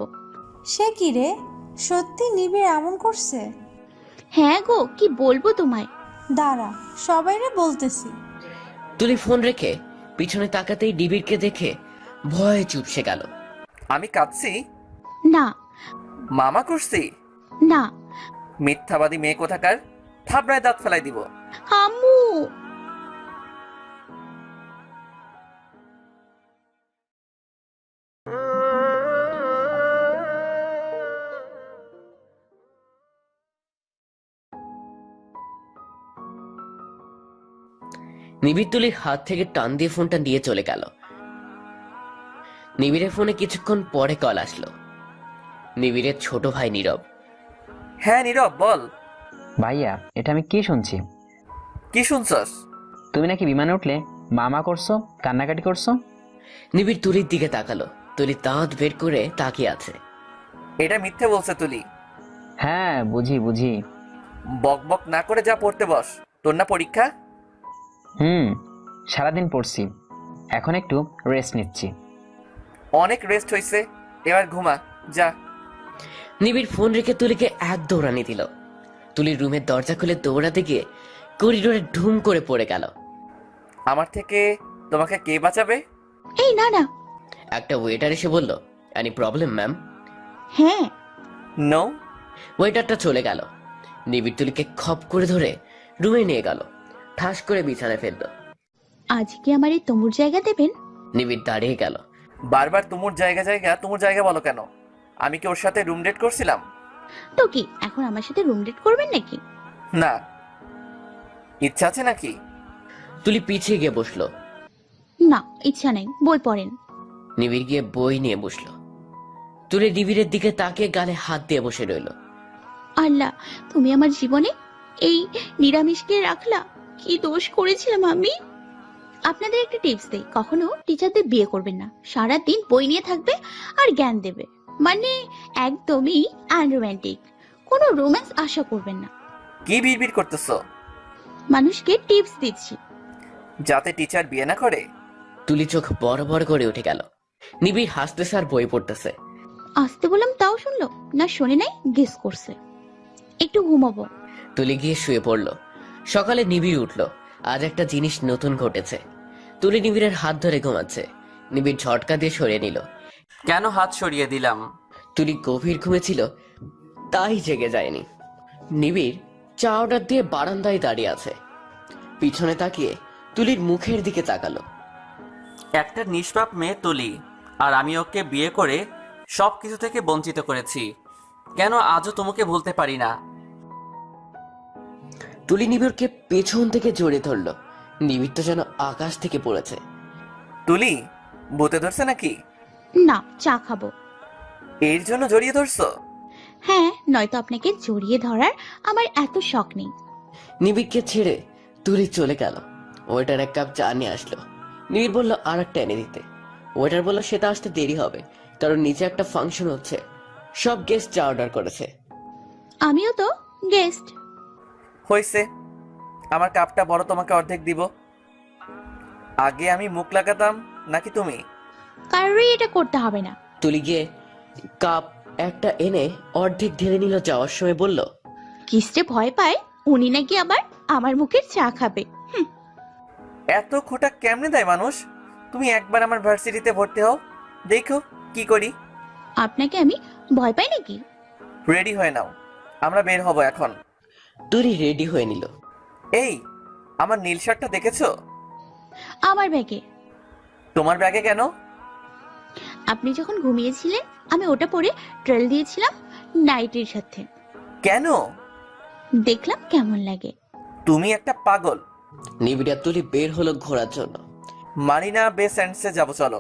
সে কি রে, সত্যি নিবিড় এমন করছে? হ্যাঁ গো, কি বলবো তোমায়। দাঁড়া, সবাইরে বলতেছি। তুলি ফোন রেখে পিছনে তাকাতেই নিবিড়কে দেখে ভয়ে চুপসে গেল। আমি কাঁদছি? না মামা করছি? না। মিথ্যাবাদী মেয়ে কোথাকার, থাবড়ায় দাঁত ফেলাই দিব। আম্মু। নিবিড় তুলির হাত থেকে টান দিয়ে ফোনটা নিয়ে চলে গেল। নিবিড়ের ফোনে কিছুক্ষণ পরে কল আসলো। নিবিড়ের ছোট ভাই নীরব। হ্যাঁ নীরব, বল। ভাইয়া, এটা আমি কি শুনছি? কি শুনছস? তুমি নাকি বিমানে উঠলে মামা করছো, কান্নাকাটি করছো? নিবিড় তুলির দিকে তাকালো। তুলি দাঁত বের করে তাকিয়ে আছে। এটা মিথ্যে বলছে তুলি। হ্যাঁ, বুঝি বুঝি। বক বক না করে যা পড়তে বস, তোর না পরীক্ষা? সারাদিন পড়ছি, এখন একটু রেস্ট নিচ্ছি। অনেক রেস্ট হয়েছে, এবার ঘুমা যা। নিবিড় ফোন রেখে তুলিকে এক দৌড়ানি দিল। তুলির রুমের দরজা খুলে দৌড়াতে গিয়ে করিডোরে ঢুম করে পড়ে গেল। আমার থেকে তোমাকে কে বাঁচাবে? এই না না। একটা ওয়েটার এসে বলল, এনি প্রবলেম ম্যাম? হ্যাঁ। নো। ওয়েটারটা চলে গেল। নিবিড় তুলিকে খপ করে ধরে রুমে নিয়ে গেল। ঠাস করে বিছানায় ফেলল। আজ কি আমার এই তমুর জায়গা দেবেন? নিবিড় দাঁড়িয়ে গেল। বারবার তোমার জায়গা বলো কেন? আমি কি ওর সাথে রুম ডেট করছিলাম? তো কি এখন আমার সাথে রুম ডেট করবেন নাকি? না। ইচ্ছা আছে নাকি? তুলি পিছিয়ে গিয়ে বসলো। না, ইচ্ছা নেই, বই পড়েন। নিবিড় গিয়ে বই নিয়ে বসলো। তুলি নিবিড়ের দিকে তাকিয়ে গালে হাত দিয়ে বসে রইল। আল্লাহ, তুমি আমার জীবনে এই নিরামিষকে রাখলা। কি দোষ করেছিলাম আমি? আপনাদের একটা টিপস দেই, কখনো টিচারদের বিয়ে করবেন না। সারা দিন বই নিয়ে থাকবে আর জ্ঞান দেবে, মানে একদমই আনরোম্যান্টিক। কোনো রোম্যান্স আশা করবেন না। কি বিড়বিড় করতেছো? মানুষকে টিপস দিচ্ছি। যাতে টিচার বিয়ে না করে? তুলি চোখ বড় বড় করে উঠে গেল। নিবিড় হাসতেছে আর বই পড়তেছে। আসতে বললাম তাও শুনলো না, শোনে নাই, গেস করছে। একটু ঘুমাবো। তুলি গিয়ে শুয়ে পড়ল। সকালে নিবিড় উঠল। আজ একটা জিনিস নতুন ঘটেছে। তুলি নিবিড়ের হাত ধরে ঘুমাচ্ছে। নিবিড় ঝটকা দিয়ে সরিয়ে নিল। কেন হাত সরিয়ে দিলাম? তুলি গভীর ঘুমেছিল, তাই জেগে যায়নি। নিবিড় চা অর্ডার দিয়ে বারান্দায় দাঁড়িয়ে আছে। পিছনে তাকিয়ে তুলির মুখের দিকে তাকালো। একটা নিষ্পাপ মেয়ে তুলি, আর আমি ওকে বিয়ে করে সব কিছু থেকে বঞ্চিত করেছি। কেন আজও তোমাকে ভুলতে পারি না? তুলি নিবিড়কে পেছন থেকে জড়িয়ে ধরল। নিবিড় তো যেন আকাশ থেকে পড়েছে। তুলি, ভূতে ধরছে নাকি? না, চা খাবো। এর জন্য জড়িয়ে ধরছো? হ্যাঁ, নয়তো আপনাকে জড়িয়ে ধরার আমার এত শখ নেই। নিবিড়কে ছেড়ে তুলি চলে গেল। ওয়েটার এক কাপ চা নিয়ে আসলো। নিবিড় বলল আর একটা এনে দিতে। ওয়েটার বলল সেটা আসতে দেরি হবে, কারণ নিচে একটা ফাংশন হচ্ছে। সব গেস্ট চা অর্ডার করেছে। আমিও তো গেস্ট। হয়েছে, আমার কাপটা বড়, তোমাকে অর্ধেক দিব। আগে আমি মুখ লাগাতাম নাকি তুমি? কারোরই এটা করতে হবে না। তুলি গিয়ে কাপ একটা এনে অর্ধেক ঢেলে নিল। যাওয়ার সময় বলল, কিসে ভয় পায় উনি নাকি আবার আমার মুখের চা খাবে। এত খোটা কেমনে দেয় মানুষ? তুমি একবার আমার ভার্সিটিতে ভর্তি হও, দেখো কি করি। আপনাকে আমি ভয় পাই নাকি? রেডি হয়ে নাও, আমরা বের হব এখন। তুলি রেডি হয়ে নিল। এই, আমার নীল শার্টটা দেখেছো? আমার ব্যাগে। তোমার ব্যাগে কেন? আপনি যখন ঘুমিয়েছিলেন আমি ওটা পরে ট্রেল দিয়েছিলাম নাইটির সাথে। কেন? দেখলাম কেমন লাগে। তুমি একটা পাগল। নিবিড় আর তুলি বের হলো ঘোরার জন্য। মারিনা বে স্যান্ডসে যাবো, চলো।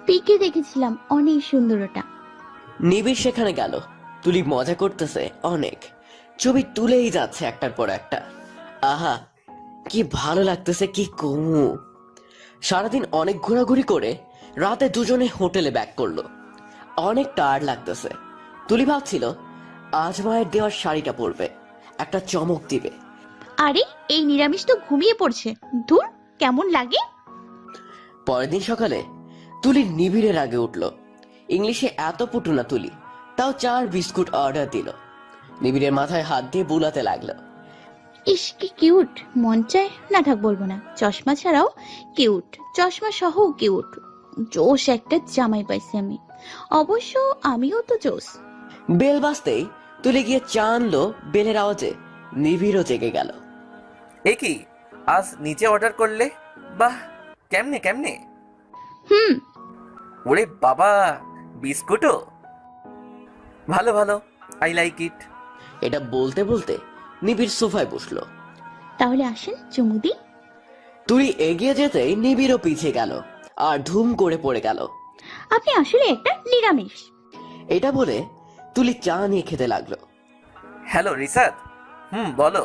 পিকে দেখেছিলাম অনেক সুন্দর ওটা। নিবিড় সেখানে গেল। তুলি মজা করতেছে অনেক, ছবি তুলেই যাচ্ছে একটার পর একটা। আহা, কি ভালো লাগতেছে, কি কমু। সারাদিন অনেক ঘোরাঘুরি করে রাতে দুজনে হোটেলে ব্যাক করলো। অনেক টায়ার্ড লাগতেছে। তুলি ভাবছিল আজ মায়ের দেওয়ার শাড়িটা পরবে, একটা চমক দিবে। আরে এই নিরামিষ তো ঘুমিয়ে পড়ছে, ধুর কেমন লাগে। পরের দিন সকালে তুলি নিবিড়ের আগে উঠল। ইংলিশে এত পটু না তুলি, তাও 4 বিস্কুট অর্ডার দিল। নিবিড়ের মাথায় হাত দিয়ে বুলাতে লাগলো। ইস কি কিউট, মন চায় না থাক বলবো না। চশমা ছাড়াও কিউট, চশমা সহ কিউট। জোশ একটা জামাই পাইছি আমি। অবশ্য আমিও তো জোশ। বেল বাজতেই তুলে গিয়ে চা আনলো। বেলের আওয়াজে নিবিড়ও জেগে গেল। এ কি, আজ নিচে অর্ডার করলে? বাহ, কেমনে কেমনে? হুম, ওরে বাবা, বিস্কুটও? ভালো ভালো, আই লাইক ইট। এটা বলতে বলতে নিবিড় সোফায় বসলো। তাহলে আসেন চুমুদি। তুই এগিয়ে যেতেই নিবিড়ও পিছিয়ে গেল আর ধুম করে পড়ে গেল। আপনি আসলে একটা নিরামিষ। এটা বলে তুলি চা নিয়ে খেতে লাগলো। হ্যালো রিসাদ, বলো।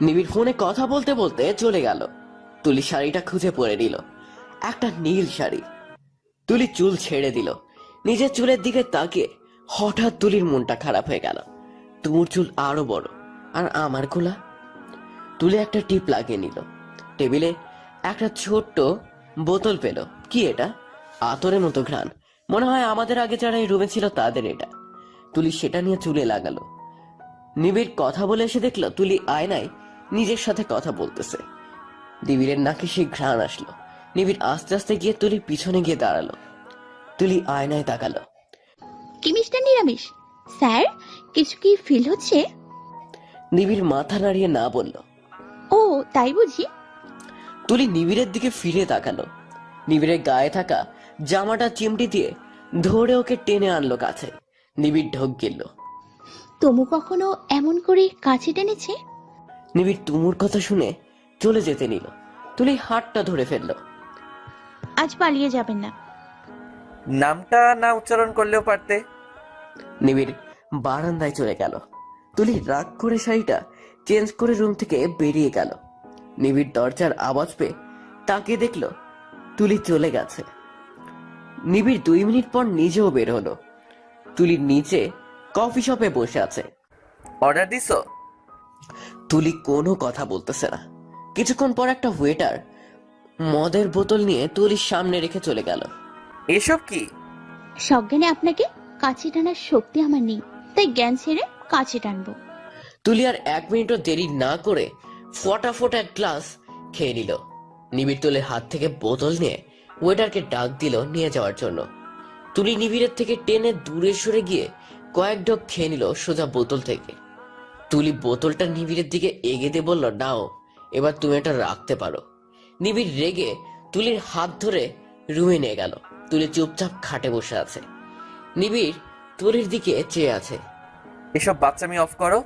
নিবিড় ফোনে কথা বলতে বলতে চলে গেল। তুলি শাড়িটা খুঁজে পরে নিল, একটা নীল শাড়ি। তুলি চুল ছেড়ে দিল। নিজের চুলের দিকে তাকিয়ে হঠাৎ তুলির মনটা খারাপ হয়ে গেল। তুমুর চুল আরো বড়, আর আমার গোলা। তুলি একটা টিপ লাগিয়ে নিল। টেবিলে একটা ছোট্ট বোতল পেল। কি এটা? আতরের মতো ঘ্রাণ। মনে হয় আমাদের আগে যারা এই রুমে ছিল তাদের এটা। তুলি সেটা নিয়ে চুলে লাগালো। নিবিড় কথা বলে এসে দেখলো তুলি আয়নায় নিজের সাথে কথা বলতেছে। নিবিড়ের নাকে সেই ঘ্রাণ আসলো। নিবিড় আস্তে আস্তে গিয়ে তুলির পিছনে গিয়ে দাঁড়ালো। তুলি আয়নায় তাকালো। কি মিস্টার নিরামিষ স্যার, কিছু কি ফিল হচ্ছে? নিবিড় মাথা নাড়িয়ে না বলল। ও তাই বুঝি। তুলি নিবিড়ের দিকে ফিরে তাকালো। নিবিড়ের গায়ে থাকা জামাটা চিমটি দিয়ে ধরে ওকে টেনে আনলো কাছে। নিবিড় ঢোক গেল। তমু কখনো এমন করে কাছে টেনেছে? নিবিড় তুমুর কথা শুনে চলে যেতে নিল। তুলি হাতটা ধরে ফেললো। আজ পালিয়ে যাবেন না। নামটা না উচ্চারণ করলেও পারতে। নিবিড় বারান্দায় চলে গেল। তুলি রাগ করে শাড়িটা চেঞ্জ করে রুম থেকে বেরিয়ে গেল। নিবিড় দরজার আওয়াজ পেয়ে তাকে দেখলো তুলি চলে গেছে। নিবিড় 2 মিনিট পর নিজেও বের হলো। তুলি নিচে কফি শপে বসে আছে। অর্ডার দিছো? তুলি কোনো কথা বলতেছে না। কিছুক্ষণ পর একটা ওয়েটার মদের বোতল নিয়ে তুলির সামনে রেখে চলে গেল। এসব কি? সজ্ঞানে আপনাকে কাছে টানার শক্তি আমার নেই, তাই জ্ঞান ছেড়ে কাছে টানবো। তুলি আর 1 মিনিটও দেরি না করে ফটাফট এক গ্লাস খেয়ে নিল। নিবিড় তুলির হাত থেকে বোতল নিয়ে ওয়েটারকে ডাক দিল নিয়ে যাওয়ার জন্য। তুলি নিবিড়ের থেকে টেনে দূরে সরে গিয়ে কয়েক ঢোক খেয়ে নিল সোজা বোতল থেকে। তুলি বোতলটা নিবিড়ের দিকে এগিয়ে দিয়ে বলল, নাও, এবার তুমি এটা রাখতে পারো। নিবিড় রেগে তুলির হাত ধরে রুমে নিয়ে গেল। তুলি চুপচাপ খাটে বসে আছে। নিবিড় তুলির দিকে চেয়ে আছে। এসব বাচ্চামি অফ করো,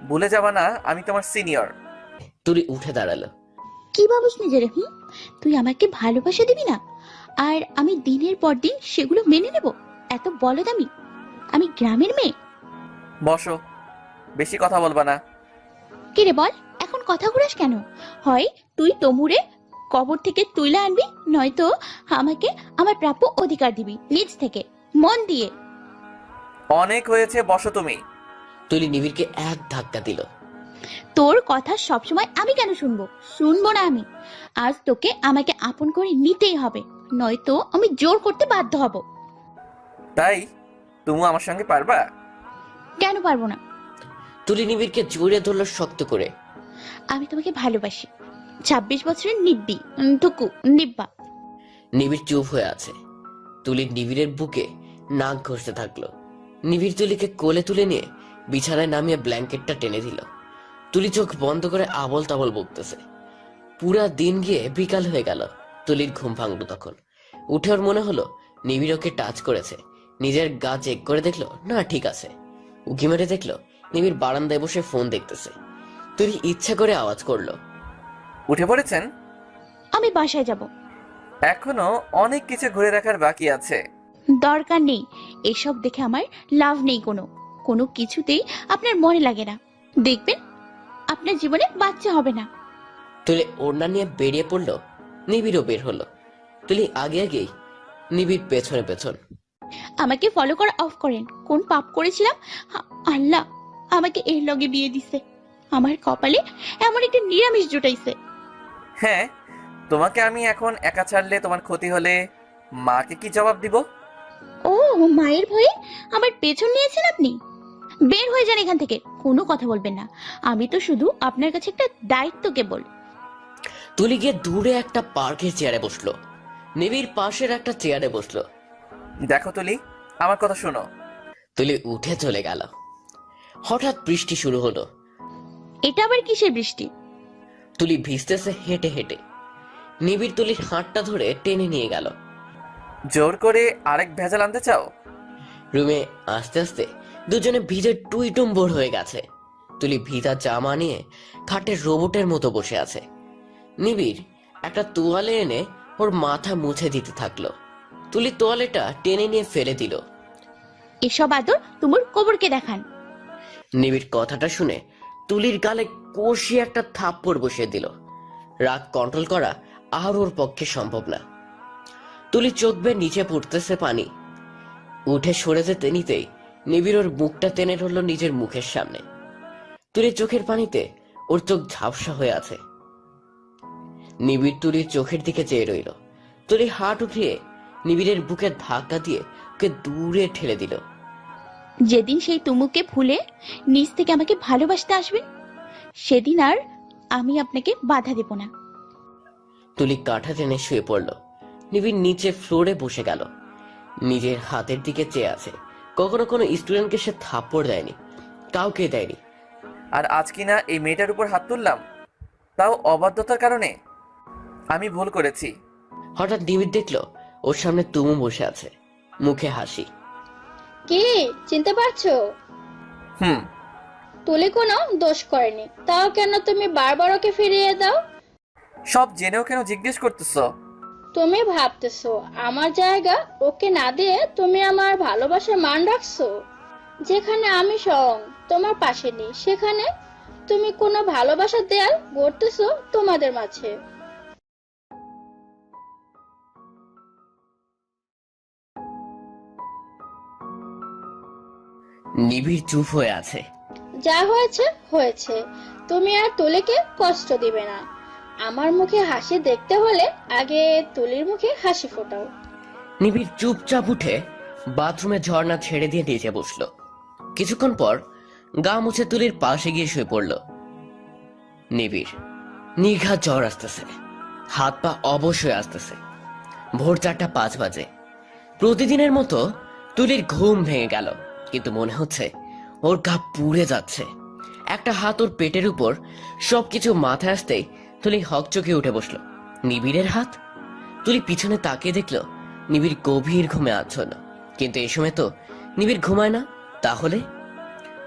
ভুলে যাবা না আমি তোমার সিনিয়র। তুলি উঠে দাঁড়ালো। কি ভাবিস নিজের? তুই আমাকে ভালোবাসা দিবি না, আর আমি দিনের পর দিন সেগুলো মেনে নেব? এত বলদ আমি গ্রামের মেয়ে। বসো, বেশি কথা বলবা না। কে রে বল, এখন কথা ঘুরাস কেন? হয় তুই তমুরে কবর থেকে তুইলা আনবি, নয়তো আমাকে আমার প্রাপ্য অধিকার দিবি নিজ থেকে, মন দিয়ে। অনেক হয়েছে, বসো তুমি। তুলি নিবিড়কে এক ধাক্কা দিল। তোর কথা সবসময় আমি কেন শুনবো? শুনবো না আমি। আজ তোকে আমাকে আপন করে নিতেই হবে, নয়তো আমি জোর করতে বাধ্য হব। তাই তুমি আমার সঙ্গে পারবা? কেন পারবো না? তুলি নিবিড়কে জড়িয়ে ধরল শক্ত করে। আমি তোমাকে ভালোবাসি। 26 বছরের নিব্বি টুকু নিব্বা। নিবিড় চুপ হয়ে আছে। তুলি নিবিড়ের বুকে নাক ঘষতে থাকলো। নিবিড় তুলিকে কোলে তুলে নিয়ে বিছানায় নামিয়ে ব্ল্যাঙ্কেটটা টেনে দিল। তুলি চোখ বন্ধ করে আবল তাবল বকতেছে। পুরা দিন গিয়ে বিকাল হয়ে গেল। তুলির ঘুম ভাঙলো তখন। উঠে ওর মনে হলো নিবিড় ওকে টাচ করেছে। নিজের গা চেক করে দেখলো না ঠিক আছে। উকি মেরে দেখলো নিবিড় বারান্দায় বসে ফোন দেখতেছে। তুলি ইচ্ছা করে আওয়াজ করলো, উঠে পড়েছেন? আমি বাসায় যাব। এখনো অনেক কিছু ঘুরে দেখার বাকি আছে। দরকার নেই, এসব দেখে আমার লাভ নেই। কোনো কিছুতেই আপনার মনে লাগে না। দেখবেন আপনার জীবনে বাচ্চা হবে না। তুলি ওড়না নিয়ে বেরিয়ে পড়লো। নিবিড়ও বের হলো। তুলি আগে আগেই, নিবিড় পেছনে পেছন। আমাকে ফলো করা অফ করেন। কোন পাপ করেছিলাম? আল্লাহ আমাকে এর লগে বিয়ে দিছে। আমার কপালে এমন একটা নিরামিষ জুটাইছে। হ্যাঁ, তোমাকে আমি এখন একা ছাড়লে তোমার ক্ষতি হলে মাকে কি জবাব দিব? ও মায়ের ভয়ে আমার পেছন নিয়েছেন আপনি। বের হয়ে যান এখান থেকে, কোনো কথা বলবেন না। আমি তো শুধু আপনার কাছে একটা দায়িত্ব কেবল। তুলি গিয়ে দূরে একটা পার্কের চেয়ারে বসলো। নিবিড় পাশের একটা চেয়ারে বসলো। দেখো তুলি, আমার কথা শোনো। তুলি উঠে চলে গেল। হঠাৎ বৃষ্টি শুরু হলো। এটা আবার কিসের বৃষ্টি? তুলি ভিজতেছে হেঁটে হেঁটে। নিবিড় তুলির হাতটা ধরে টেনে নিয়ে গেল। জোর করে আরেক ভেজাল আনতে চাও? রুমে আস্তে আস্তে দুজনে ভিজে টুইটুম্বর হয়ে গেছে। তুলি ভিজা জামা নিয়ে খাটের রোবটের মতো বসে আছে। নিবিড় একটা তোয়ালে এনে ওর মাথা মুছে দিতে থাকলো। তুলি তোয়ালেটা টেনে নিয়ে ফেলে দিল। এসব আদর তোমার কবরকে দেখান। নিবিড় কথাটা শুনে তুলির গালে কষি একটা থাপ্পড় বসিয়ে দিল। রাগ কন্ট্রোল করা আর ওর পক্ষে সম্ভব না। তুলি চোখ বেয়ে নিচে পড়তেছে পানি। উঠে সরে যেতে নিতেই নিবিড় ওর মুখটা টেনে ধরল নিজের মুখের সামনে। তুলির চোখের পানিতে ওর চোখ ঝাপসা হয়ে আছে। নিবিড় তুলির চোখের দিকে চেয়ে রইল। তুলি হাত উঠিয়ে নিবিড়ের বুকে ধাক্কা দিয়ে ওকে দূরে ঠেলে দিল। যেদিন সেই তুমুকে ভুলে নিজ থেকে আমাকে ভালোবাসতে আসবেন, সেদিন আর আমি আপনাকে বাধা দেব না। তুলি কাঁথা টেনে শুয়ে পড়ল। নিবিড় নিচে ফ্লোরে বসে গেল। নিজের হাতের দিকে চেয়ে আছে। কখনো কোনো স্টুডেন্টকে সে থাপ্পড় দেয়নি, কাউকে দেয়নি। আর আজ কিনা এই মেয়েটার উপর হাত তুললাম, তাও অবাধ্যতার কারণে। আমি ভুল করেছি। হঠাৎ নিবিড় দেখলো ওর সামনে তুমু বসে আছে, মুখে হাসি। কি চিনতে পারছো? হুম। তুলি কোনো দোষ করেনি, তাও কেন তুমি বারবার ওকে ফিরিয়ে দাও? সব জেনেও কেন জিজ্ঞেস করতেছো? তুমি ভাবতেছো আমার জায়গা ওকে না দিয়ে তুমি আমার ভালোবাসার মান রাখছো? যেখানে আমি স্বয়ং তোমার পাশে নেই, সেখানে তুমি কোনো ভালোবাসার দেয়াল গড়তেছো তোমাদের মাঝে। নিবিড় চুপ হয়ে আছে। যা হয়েছে হয়েছে, তুমি আর তুলিকে কষ্ট দিবে না। আমার মুখে হাসি দেখতে হলে আগে তুলির মুখে হাসি ফোটাও। নিবিড় চুপচাপ উঠে বাথরুমে ঝর্ণা ছেড়ে দিয়ে নিচে বসলো। কিছুক্ষণ পর গা মুছে তুলির পাশে গিয়ে শুয়ে পড়ল। নিবিড় নিঘাত জ্বর আসতেছে, হাত পা অবশ্যই আসতেছে। ভোর 4:05 বাজে। প্রতিদিনের মতো তুলির ঘুম ভেঙে গেল, কিন্তু মনে হচ্ছে ওর গা পুড়ে যাচ্ছে। একটা হাত ওর পেটের উপর, সবকিছু মাথায় আসতেই তুলি হকচকে উঠে বসলো। নিবিড়ের হাত। তুলি পিছনে তাকিয়ে দেখলো নিবিড় গভীর ঘুমে আচ্ছন্ন। কিন্তু এই সময় তো নিবিড় ঘুমায় না। তাহলে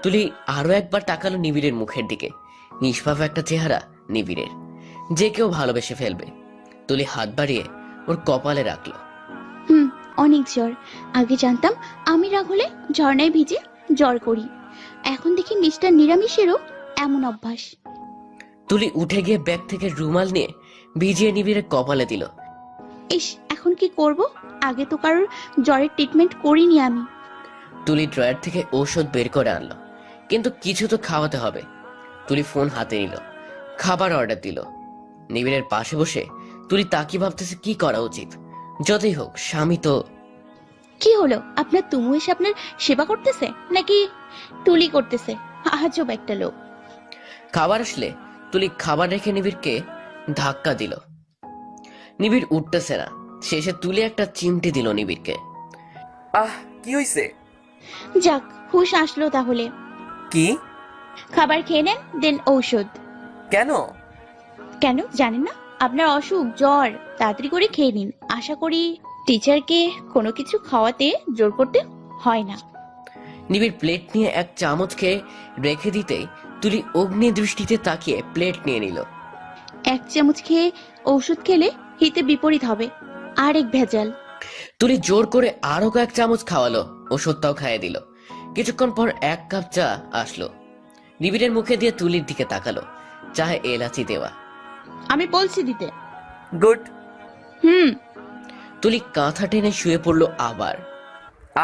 তুলি আরো একবার তাকালো নিবিড়ের মুখের দিকে। নিষ্পাপ একটা চেহারা নিবিড়ের, যে কেউ ভালোবেসে ফেলবে। তুলি হাত বাড়িয়ে ওর কপালে রাখলো। অনেক জ্বর। আগে জানতাম আমি রাগ হলে ঝর্ণায় ভিজে জ্বর করি, এখন দেখি মিস্টার নিরামিষেরও এমন অভ্যাস। তুলি উঠে গিয়ে ব্যাগ থেকে রুমাল নিয়ে ভিজিয়ে নিবিড়ের কপালে দিল। ইস, এখন কি করব? আগে তো কারোর জ্বরের ট্রিটমেন্ট করিনি আমি। তুলি ড্রয়ার থেকে ঔষধ বের করে আনলো, কিন্তু কিছু তো খাওয়াতে হবে। তুলি ফোন হাতে নিল, খাবার অর্ডার দিল। নিবিড়ের পাশে বসে তুলি তাকিয়ে ভাবতেছে কি করা উচিত। যতই হোক স্বামী তো। কি হলো? আপনার তুমু এসে আপনার সেবা করতেছে নাকি তুলি করতেছে? আজব একটা লোক। খাবার আসলে তুলি খাবার রেখে নিবিড়কে ধাক্কা দিল। নিবিড় উঠতেছে না। শেষে তুলি একটা চিমটি দিল নিবিড়কে। আহ, কি হইছে? যাক, হুশ আসলো তাহলে। কি? খাবার খেয়ে নেন, দেন ঔষধ। কেন? কেন জানেন না? আপনার অসুখ, জ্বর, তাড়াতাড়ি করে খেয়ে নিন। আশা করি টিচারকে কোনো কিছু খাওয়াতে জোর করতে হয় না। নিবিড় প্লেট নিয়ে এক চামচ খেয়ে রেখে দিতেই তুলি অগ্নি দৃষ্টিতে তাকিয়ে প্লেট নিয়ে নিল। এক চামচ খেয়ে ঔষধ খেলে হিতে বিপরীত হবে। আর এক ভেজাল। তুলি জোর করে আরো কয়েক চামচ খাওয়ালো, ওষুধটাও খাইয়ে দিল। কিছুক্ষণ পর এক কাপ চা আসলো। নিবিড়ের মুখে দিয়ে তুলির দিকে তাকালো। চায়ে এলাচি দেওয়া। আমি বলছি দিতে। গুড। হুম। তুলি কাঁথা টেনে শুয়ে পড়লো আবার।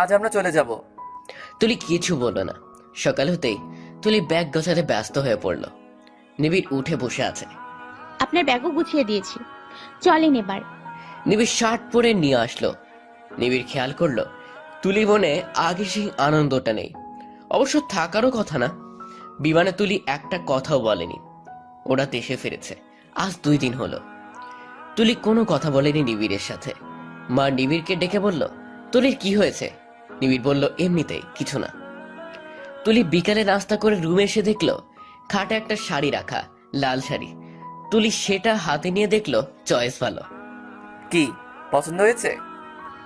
আজ আমরা চলে যাব। তুলি কিছু বলল না। সকাল হতেই তুলি ব্যাগ গোছাতে ব্যস্ত হয়ে পড়ল। নিবিড় উঠে বসে আছে। আপনার ব্যাগও গুছিয়ে দিয়েছি, চলেন এবার। নিবিড় শার্ট পরে নিয়ে আসলো। নিবিড় খেয়াল করলো তুলি মনে আগে সেই আনন্দটা নেই। অবশ্য থাকারও কথা না। বিমানে তুলি একটা কথাও বলেনি। ওরা দেশে ফিরেছে আজ 2 দিন হলো। তুলি কোনো কথা বলেনি নিবিড়ের সাথে। মা নিবিড়কে ডেকে বলল, তুলির কি হয়েছে? নিবিড় বলল, এমনিতেই কিছু না। তুলি বিকালে নাস্তা করে রুমে এসে দেখলো খাটে একটা শাড়ি রাখা, লাল শাড়ি। তুলি সেটা হাতে নিয়ে দেখলো চয়েস ভালো। কি পছন্দ হয়েছে?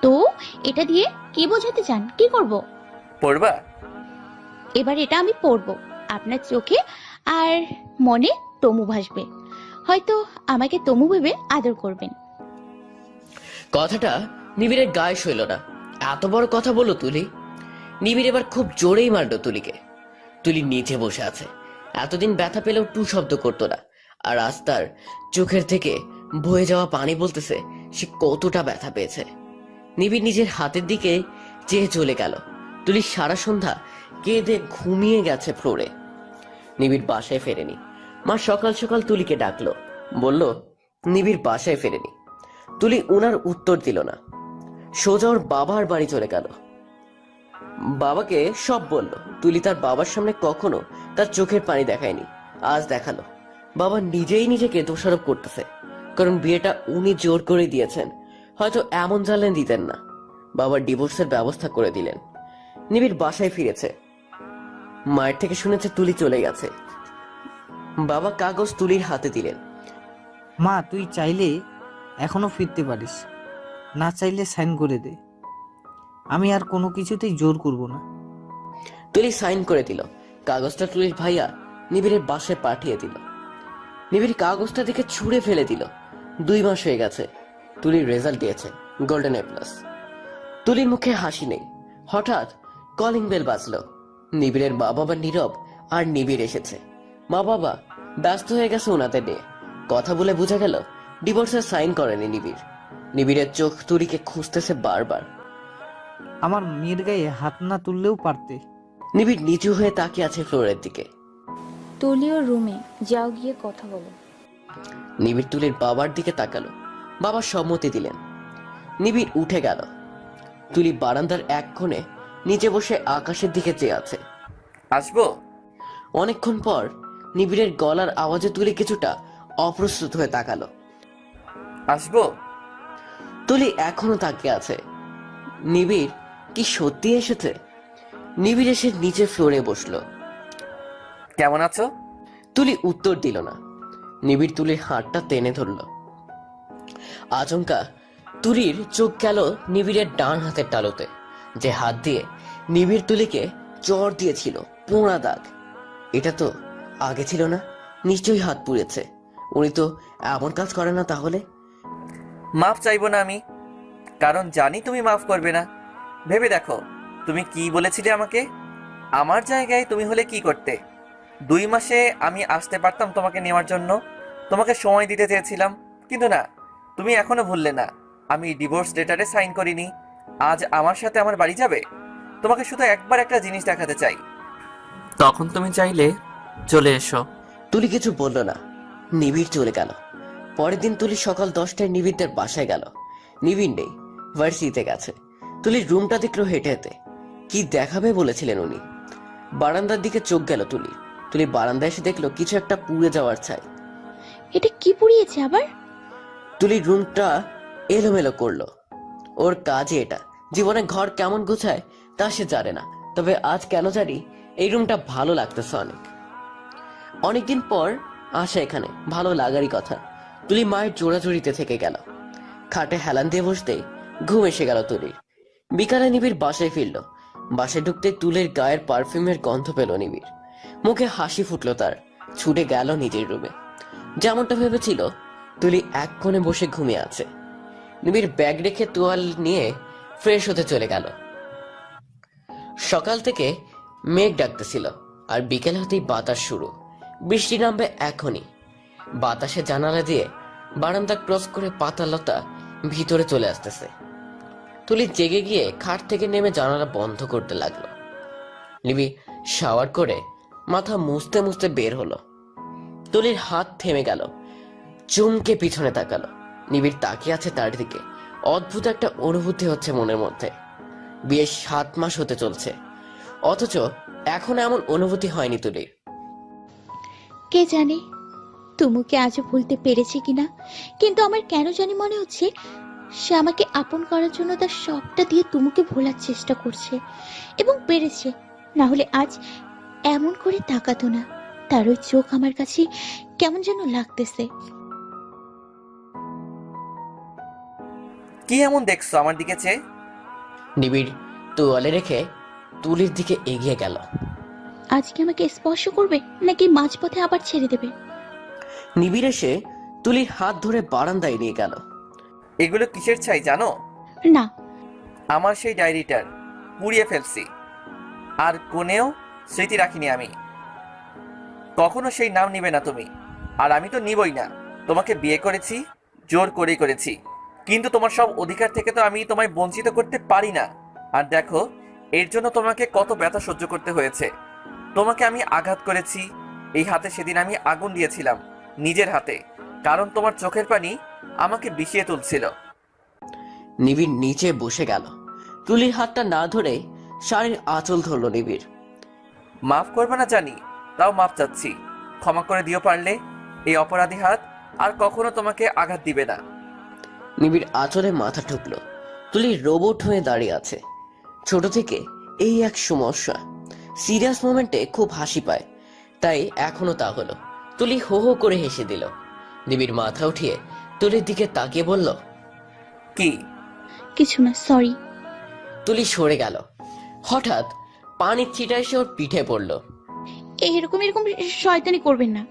তো এটা দিয়ে কি বোঝাতে চান? কি করব? পড়বা? এবার এটা আমি পরবো। আপনার চোখে আর মনে তমু ভাসবে। হয়তো আমাকে তমু ভেবে আদর করবেন। কথাটা নিবিড়ের গায়ে সইল না। এত বড় কথা বললো তুলি। নিবিড় এবার খুব জোরেই মারলো তুলিকে। তুলি নিচে বসে আছে। এতদিন ব্যথা পেলেও টু শব্দ করতো না। আর আজ তার চোখের থেকে বয়ে যাওয়া পানি বলতেছে সে কতটা ব্যথা পেয়েছে। নিবিড় নিজের হাতের দিকে চেয়ে চলে গেল। তুলি সারা সন্ধ্যা কেঁদে ঘুমিয়ে গেছে ফ্লোরে। নিবিড় বাসায় ফেরেনি। মা সকাল সকাল তুলিকে ডাকলো, বলল নিবিড় বাসায় ফেরেনি। তুলি উনার উত্তর দিল না। সোজা ওর বাবার বাড়ি চলে গেল। বাবাকে সব বলল। তুলি তার বাবার সামনে কখনো তার চোখের পানি দেখায়নি, আজ দেখালো। বাবা নিজেই নিজেকে দোষারোপ করতেছে, কারণ বিয়েটা উনি জোর করে দিয়েছেন। হয়তো এমন জানলেন দিতেন না। বাবার ডিভোর্সের ব্যবস্থা করে দিলেন। নিবিড় বাসায় ফিরেছে। মায়ের থেকে শুনেছে তুলি চলে গেছে। বাবা কাগজ তুলির হাতে দিলেন। মা, তুই চাইলে এখনো ফিরতে পারিস, না চাইলে সাইন করে দে। আমি আর কোনো কিছুতেই জোর করব না। তুলি সাইন করে দিল। কাগজটা তুলির ভাইয়া নিবিড়ের বাসায় পাঠিয়ে দিল। নিবিড় কাগজটা দেখে ছুঁড়ে ফেলে দিল। 2 মাস হয়ে গেছে। তুলির রেজাল্ট দিয়েছে গোল্ডেন A+। তুলির মুখে হাসি নেই। হঠাৎ কলিং বেল বাজলো। নিবিড়ের মা বাবা নীরব আর নিবিড় এসেছে। মা বাবা ব্যস্ত হয়ে গেছে ওনাদের নিয়ে। কথা বলে বোঝা গেল ডিভোর্সের সাইন করেনি নিবিড়। নিবিড়ের চোখ তুলিকে খুঁজতেছে বারবার। আমার মেয়ের গায়ে হাত না তুললেও পারতে। নিবিড় নিচু হয়ে তাকিয়ে আছে ফ্লোরের দিকে। তুলিও রুমে যাও, গিয়ে কথা বলো। নিবিড় তুলির বাবার দিকে তাকালো। বাবা সম্মতি দিলেন। নিবিড় উঠে গেল। তুলি বারান্দার এক কোণে নিচে বসে আকাশের দিকে চেয়ে আছে। আসবো? অনেকক্ষণ পর নিবিড়ের গলার আওয়াজে তুলি কিছুটা অপ্রস্তুত হয়ে তাকালো। আসবো? তুলি এখনো তাকিয়ে আছে। নিবিড় কি সত্যি এসেছে? নিবিড় এসে নিচে ফ্লোরে বসলো। কেমন আছো? তুলি উত্তর দিল না। নিবিড় তুলির হাতটা টেনে ধরল। আচমকা তুলির চোখ গেল নিবিড়ের ডান হাতের তালুতে, যে হাত দিয়ে নিবিড় তুলিকে চড় দিয়েছিল, পোড়া দাগ। এটা তো আগে ছিল না। নিশ্চয়ই হাত পুড়েছে। উনি তো এমন কাজ করে না। তাহলে মাফ চাইবো না আমি, কারণ জানি তুমি মাফ করবে না। ভেবে দেখো তুমি কি বলেছিলে আমাকে। আমার জায়গায় তুমি হলে কি করতে? 2 মাসে আমি আসতে পারতাম তোমাকে নেওয়ার জন্য, তোমাকে সময় দিতে চেয়েছিলাম, কিন্তু না, তুমি এখনো ভুললে না আমি ডিভোর্স লেটারে সাইন করিনি। আজ আমার সাথে আমার বাড়ি যাবে। তোমাকে শুধু একবার একটা জিনিস দেখাতে চাই। তখন তুমি চাইলে চলে এসো। তুলি কিছু বলল না। নিবিড় চলে গেল। পরের দিন তুলি সকাল 10টায় নিবিড়দের বাসায় গেল। নিবিড় নেই, ভার্সিটিতে গেছে। তুলির রুমটা দেখলো হেঁটে হেঁটে। কি দেখাবে বলেছিলেন উনি। বারান্দার দিকে চোখ গেল তুলি। তুলি বারান্দায় এসে দেখলো কিছু একটা পুড়ে যাওয়ার ছাই। এটা কি পুড়িয়েছে আবার? তুলি রুমটা এলোমেলো করলো। ওর কাজে এটা। জীবনে ঘর কেমন গোছায় তা সে জানে না, তবে আজ কেন জানি এই রুমটা ভালো লাগতেছে অনেক। অনেকদিন পর আসা এখানে, ভালো লাগারই কথা। তুলি মায়ের জোড়াজুড়িতে থেকে গেল। খাটে হেলান দিয়ে বসতেই ঘুম এসে গেল তুলির। বিকালে নিবিড় বাসায় ফিরল। বাসায় ঢুকতে তুলের গায়ের পারফিউমের গন্ধ পেল নিবিড়। মুখে হাসি ফুটলো তার। ছুটে গেল নিজের রুমে। যেমনটা ভেবেছিল, তুলি এক কোণে বসে ঘুমিয়ে আছে। নিবিড় ব্যাগ রেখে তোয়াল নিয়ে ফ্রেশ হতে চলে গেল। সকাল থেকে মেঘ ডাকতেছিল, আর বিকেল হতেই বাতাস শুরু। বৃষ্টি নামবে এখনই। বাতাসে জানালা দিয়ে বারান্দা ক্রস করে পাতালতা ভিতরে চলে আসতেছে। তুলি জেগে গিয়ে খাট থেকে নেমে জানালা বন্ধ করতে লাগলো। নিবি শাওয়ার করে মাথা মুছতে মুছতে বের হলো। তুলির হাত থেমে গেল। চুমকে পিছনে তাকালো। নিবিড় তাকিয়ে আছে তার দিকে। অদ্ভুত একটা অনুভূতি হচ্ছে মনের মধ্যে। বিয়ে 7 মাস হতে চলছে, অথচ এখন এমন অনুভূতি হয়নি তুলির। কে জানে তুমুকে আজও ভুলতে পেরেছে কিনা, কিন্তু আমার কেন জানি মনে হচ্ছে সে আমাকে আপন করার জন্য তার সবটা দিয়ে তুমুকে ভোলার চেষ্টা করছে, এবং পেরেছে। না হলে আজ এমন করে তাকাতো না। তার ওই চোখ আমার কাছে কেমন যেন লাগতেছে। কি এমন দেখছো আমার দিকে চেয়ে? নিবিড় তোয়ালে রেখে তুলির দিকে এগিয়ে গেল। আজকে আমাকে স্পর্শ করবে নাকি মাঝপথে আবার ছেড়ে দেবে? নিবিড় এসে তুলির হাত ধরে বারান্দায় নিয়ে গেল। এগুলো কিসের ছাই জানো? না। আমার সেই ডায়েরিটার, পুড়িয়ে ফেলছি। আর কোনেও স্মৃতি রাখিনি আমি। কখনো সেই নাম নিবে না তুমি, আর আমি তো নিবই না। তোমাকে বিয়ে করেছি, জোর করেই করেছি, কিন্তু তোমার সব অধিকার থেকে তো আমি তোমায় বঞ্চিত করতে পারি না। আর দেখো, এর জন্য তোমাকে কত ব্যথা সহ্য করতে হয়েছে। তোমাকে আমি আঘাত করেছি। এই হাতে সেদিন আমি আগুন দিয়েছিলাম, নিজের হাতে, কারণ তোমার চোখের পানি আমাকে বিষিয়ে তুলছিল। নিবিড় নিচে বসে গেল। তুলির হাতটা না ধরে শাড়ির আঁচল ধরলো নিবিড়। মাফ করবে না জানি, তাও মাফ চাচ্ছি। ক্ষমা করে দিও পারলে। এই অপরাধী হাত আর কখনো তোমাকে আঘাত দিবে না। নিবিড় আঁচলে মাথা ঠুকলো। তুলি রোবট হয়ে দাঁড়িয়ে আছে। ছোট থেকে এই এক সমস্যা, সিরিয়াস মোমেন্টে খুব হাসি পায়, তাই এখনো তা হলো। তুলি হো হো করে হেসে দিল। নিবিড় মাথা উঠিয়ে তুলির দিকে তাকিয়ে বলল, কি? কিছু না, সরি। তুলি সরে গেল। হঠাৎ পানির ছিটা এসে ওর পিঠে পড়ল। এরকম শয়তানি করবেন না।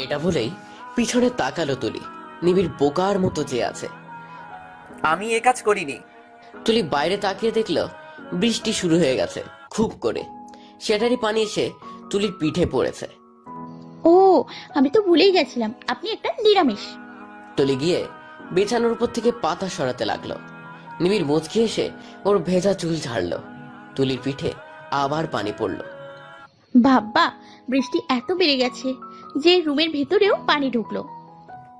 এটা বলেই পিছনে তাকালো তুলি। নিবিড় বোকার মতো যে আছে। আমি এ কাজ করিনি। তুলি বাইরে তাকিয়ে দেখলো বৃষ্টি শুরু হয়ে গেছে খুব করে। সেটারই পানি এসে তুলির পিঠে পড়েছে। ও, আমি তো ভুলেই গেছিলাম আপনি একটা নিরামিষ। তুলি গিয়ে বিছানার উপর থেকে পাতা সরাতে লাগলো। নিবিড় মুচকি এসে ওর ভেজা চুল ঝাড়লো। তুলির পিঠে আবার পানি পড়লো। বাবা, বৃষ্টি এত বেড়ে গেছে যে রুমের ভেতরেও পানি ঢুকলো।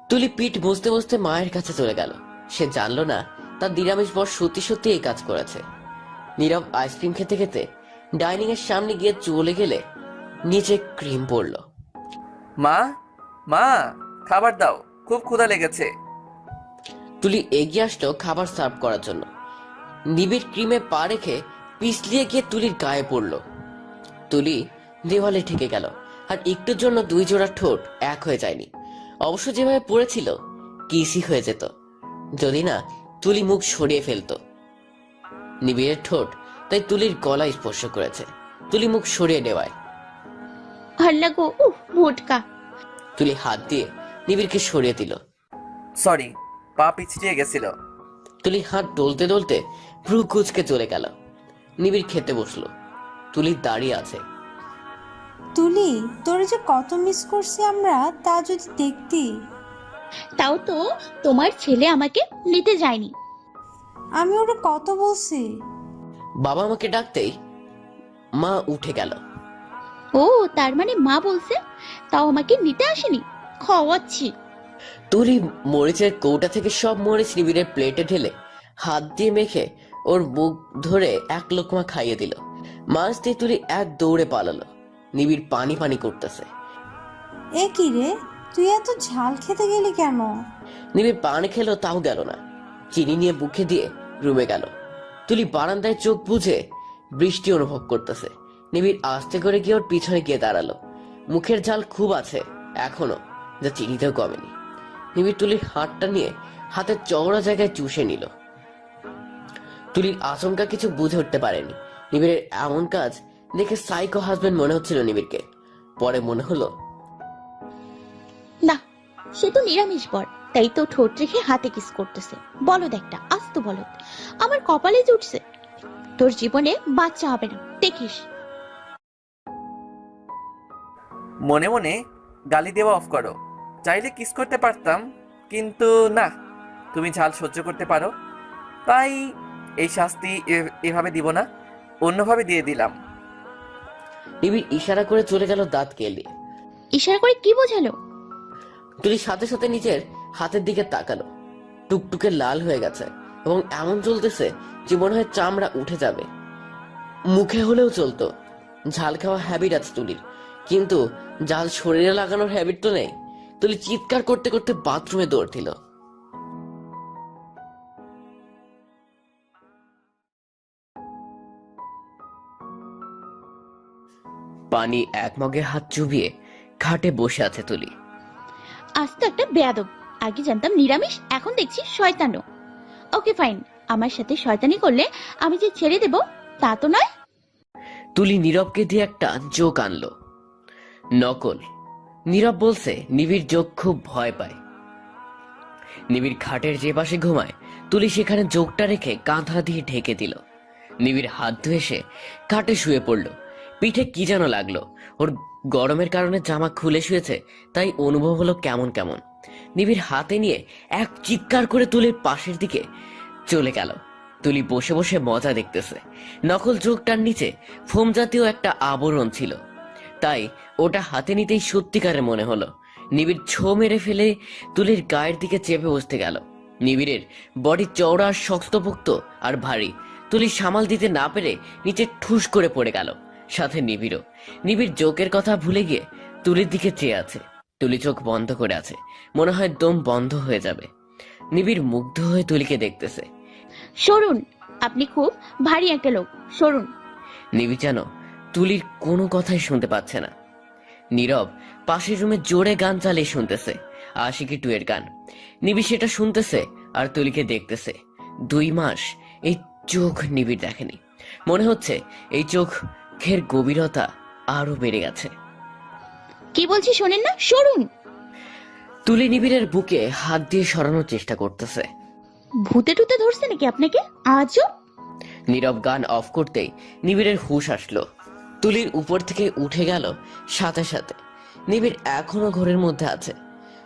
তুলি পিঠ মুছতে মুছতে মায়ের কাছে চলে গেল। সে জানলো না তার নিরামিষ বর সত্যি সত্যি এই কাজ করেছে। নীরব আইসক্রিম খেতে খেতে ডাইনিং এর সামনে গিয়ে চলে গেলে নিচে ক্রিম পড়লো। মা, মা, খাবার দাও, খুব ক্ষুধা লেগেছে। তুলি এগিয়ে আসলো খাবার সার্ভ করার জন্য। নিবিড় ক্রিমে পা রেখে পিছলিয়ে গিয়ে তুলির গায়ে পড়লো। তুলি দেওয়ালে ঠেকে গেল, আর একটুর জন্য 2 জোড়া ঠোঁট এক হয়ে যায়নি। অবশ্য যেভাবে পড়েছিল কিসই হয়ে যেত, যদি না তুলি মুখ সরিয়ে ফেলতো। নিবিড়ের ঠোঁট তাই তুলির গলায় স্পর্শ করেছে। তুলি মুখ সরিয়ে নেওয়ায় আল্লাহ গো, ভোটকা। তুলি হাত দিয়ে নিবিড়কে সরিয়ে দিল। সরি, পা পিছলিয়ে গেছিল। তুলি হাত ডলতে ডলতে ভ্রু কুচকে চলে গেল। নিবিড় খেতে বসলো। তুলি দাঁড়িয়ে আছে। তুলি, তোর যে কত মিস করছি আমরা, তা যদি দেখতি। তাও তো তোমার ছেলে আমাকে নিতে যায়নি। আমি ওরা কত বলছি। বাবা আমাকে ডাকতেই মা উঠে গেল। ও, তার মানে মা বলছে, তাও আমাকে নিতে আসেনি। খাওয়াচ্ছি। তুলি মরিচের কৌটা থেকে সব মরিচ নিবিড়ের প্লেটে ঢেলে হাত দিয়ে মেখে ওর মুখ ধরে 1 লোকমা খাইয়ে দিল। মাছ দিয়ে তুলি এক দৌড়ে পালালো। নিবিড় পানি পানি করতেছে। এ কি রে, তুই এত ঝাল খেতে গেলি কেন? নিবিড় পানি খেলো, তাও গেল না। চিনি নিয়ে বুকে দিয়ে রুমে গেল। তুলি বারান্দায় চোখ বুঝে বৃষ্টি অনুভব করতেছে। নিবিড় আস্তে করে গিয়ে ওর পিছনে গিয়ে দাঁড়ালো। মুখের ঝাল খুব আছে এখনো, যা চিনিতেও কমেনি। নিবিড় তুলির হাতটা নিয়ে হাতের চওড়া জায়গায় চুষে নিল। তুলির আচমকা কিছু বুঝে উঠতে পারেনি। নিবিড়ের এমন কাজ দেখে সাইকো হাজবেন্ড মনে হচ্ছিল নিবিড়কে। পরে মনে হলো না, সে তো নিরামিষ বর, তাই তো ঠোঁট রেখে হাতে কিস করতেছে। বলদ একটা, আস্ত বলদ। আমার কপালে জুটছে, তোর জীবনে বাচ্চা হবে না, দেখিস। মনে মনে গালি দেওয়া অফ করো। চাইলে কিস করতে পারতাম, কিন্তু না, তুমি ঝাল সহ্য করতে পারো, তাই এই শাস্তি এভাবে দিব না, অন্যভাবে দিয়ে দিলাম। নিবিড় ইশারা করে চলে গেল দাঁত কেলিয়ে। ইশারা করে কি বোঝালো? তুলি সাথে সাথে নিজের হাতের দিকে তাকালো। টুকটুকে লাল হয়ে গেছে এবং এমন চলতেছে যে মনে হয় চামড়া উঠে যাবে। মুখে হলেও চলতো। ঝাল খাওয়া হ্যাবিট আছে তুলির, কিন্তু ঝাল শরীরে লাগানোর হ্যাবিট তো নেই। তুলি চিৎকার করতে করতে বাথরুমে দৌড় দিল। পানি এক মগে হাত চুবিয়ে খাটে বসে আছে তুলি। আজ তো একটা বেয়াদব। আগে জানতাম নিরামিষ, এখন দেখছি শয়তানও। ওকে ফাইন, আমার সাথে শয়তানি করলে আমি যে ছেড়ে দেব তা তো নয়। তুলি নীরবকে দিয়ে একটা জোক আনলো। নকল। নীরব বলছে নিবিড় জোক খুব ভয় পায়। নিবিড় খাটের যে পাশে ঘুমায়, তুলি সেখানে জোকটা রেখে কাঁথা দিয়ে ঢেকে দিল। নিবিড় হাত ধুয়ে এসে খাটে শুয়ে পড়ল। পিঠে কি যেন লাগলো। ওর গরমের কারণে জামা খুলে শুয়েছে, তাই অনুভব হলো কেমন কেমন। নিবিড় হাতে নিয়ে এক চিৎকার করে তুলির পাশের দিকে চলে গেল। তুলি বসে বসে মজা দেখতেছে। নকল জোকটার নিচে ফোম জাতীয় একটা আবরণ ছিল, তাই ওটা হাতে নিতেই সত্যিকারের মনে হলো। নিবিড় ছো মেরে ফেলে তুলির গায়ের দিকে চেপে বসতে গেল। নিবিড়ের বডি চওড়া, শক্তপোক্ত আর ভারী। তুলি সামাল দিতে না পেরে নিচে ঠুস করে পড়ে গেল, সাথে নিবিড়ও। নিবিড় জোকের কথা ভুলে গিয়ে তুলির দিকে চেয়ে আছে। তুলি চোখ বন্ধ করে আছে, মনে হয় দম বন্ধ হয়ে যাবে। নিবিড় মুগ্ধ হয়ে তুলিকে দেখতেছে। সরুন, আপনি খুব ভারী একটা লোক, সরুন। নিবিড় যেন তুলির কোনো কথাই শুনতে পাচ্ছে না। নীরব পাশের রুমে জোরে গান চালিয়ে শুনতেছে, আশিকি 2 এর গান। নিবিড় সেটা শুনতেছে আর তুলিকে দেখতেছে। 2 মাস এই চোখ নিবিড় দেখেনি। মনে হচ্ছে এই চোখের গভীরতা আরো বেড়ে গেছে। কি বলছি শোনেন না, সরুন। তুলি নিবিড়ের বুকে হাত দিয়ে সরানোর চেষ্টা করতেছে। ভূতে টুতে ধরছে নাকি আপনাকে আজও? নীরব গান অফ করতেই নিবিড়ের হুঁশ আসলো। তুলির উপর থেকে উঠে গেল সাথে সাথে। নিবিড় এখনো ঘরের মধ্যে আছে।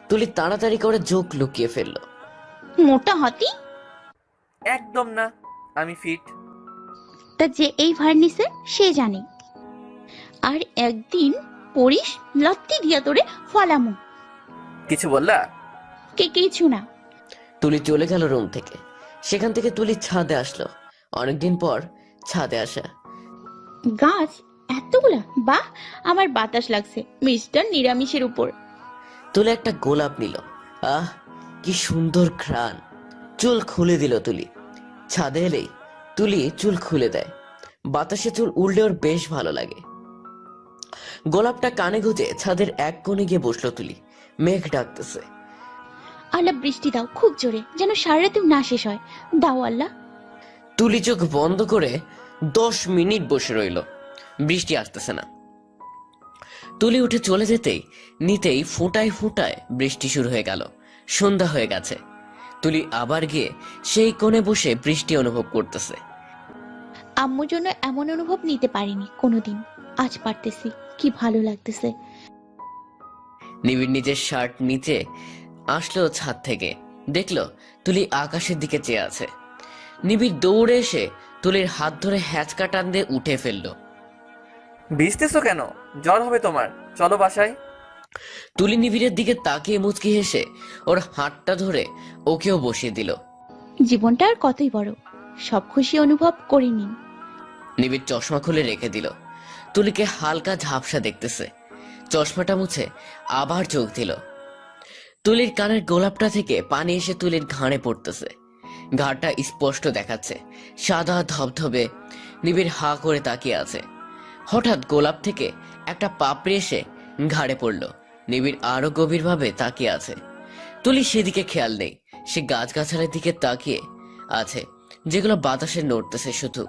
তুলি তাড়াতাড়ি করে চোখ লুকিয়ে ফেললো। মোটা হাতি? একদম না, আমি ফিট। তা যে এই ভার নিছে সে জানে। আর একদিন পড়িস লাত্তি দিয়া তোরে ফলামু। কিছু বললা? কিছু না। তুলি চলে গেল রুম থেকে। সেখান থেকে তুলি ছাদে আসলো। অনেকদিন পর ছাদে আসা। গাছ এতগুলা, বাহ, আমার বাতাস লাগছে মিস্টার নিরামিষের উপর। তুলি একটা গোলাপ নিল। আহ, কি সুন্দর ঘ্রাণ। চুল খুলে দিল তুলি। ছাদে এলেই তুলি চুল খুলে দেয়। বাতাসে চুল উড়লে ওর বেশ ভালো লাগে। গোলাপটা কানে গুঁজে ছাদের এক কোণে গিয়ে বসলো তুলি। মেঘ ডাকতেছে। আল্লাহ বৃষ্টি দাও খুব জোরে, যেন সারা রাতেও না শেষ হয়, দাও আল্লাহ। তুলি চোখ বন্ধ করে 10 মিনিট বসে রইল। বৃষ্টি আসতেছে না। তুলি উঠে চলে নিতেই ফোঁটায় ফোঁটায় বৃষ্টি শুরু হয়ে গেল। সন্ধ্যা হয়ে গেছে। তুলি আবার গিয়ে সেই কোণে বসে বৃষ্টি অনুভব করতেছে। আম্মুর জন্য এমন অনুভব নিতে পারিনি কোনোদিন, আজ পারতেছি, কি ভালো লাগতেছে। নিবিড় নিজের শার্ট নিচে আসলো ছাদ থেকে। দেখলো তুলি আকাশের দিকে চেয়ে আছে। নিবিড় দৌড়ে এসে তুলির হাত ধরে হ্যাচকা টান দিয়ে উঠে ফেললো। ভিজতেছো কেন? জ্বর হবে তোমার, চলো বাসায়। তুলি নিবিড়ের দিকে তাকিয়ে মুচকি হেসে ওর হাতটা ধরে ওকেও বসিয়ে দিল। জীবনটা আর কতই বড়, সব খুশি অনুভব করে নিন। নিবিড় চশমা খুলে রেখে দিল। তুলিকে হালকা ঝাপসা দেখতেছে। চশমাটা মুছে আবার চোখ দিল। তুলির কানের গোলাপটা থেকে পানি এসে তুলির ঘাড়ে পড়তেছে। ঘাড়টা স্পষ্ট দেখাচ্ছে, সাদা ধবধবে। নিবিড় হা করে তাকিয়ে আছে। হঠাৎ গোলাপ থেকে একটা পাপড়ি এসে ঘাড়ে পড়ল। নিবিড় আরো গভীরভাবে তাকিয়ে আছে। তুলি সেদিকে খেয়াল নেই, সে গাছগাছালির দিকে তাকিয়ে আছে যেগুলো বাতাসে নড়তেছে শুধু।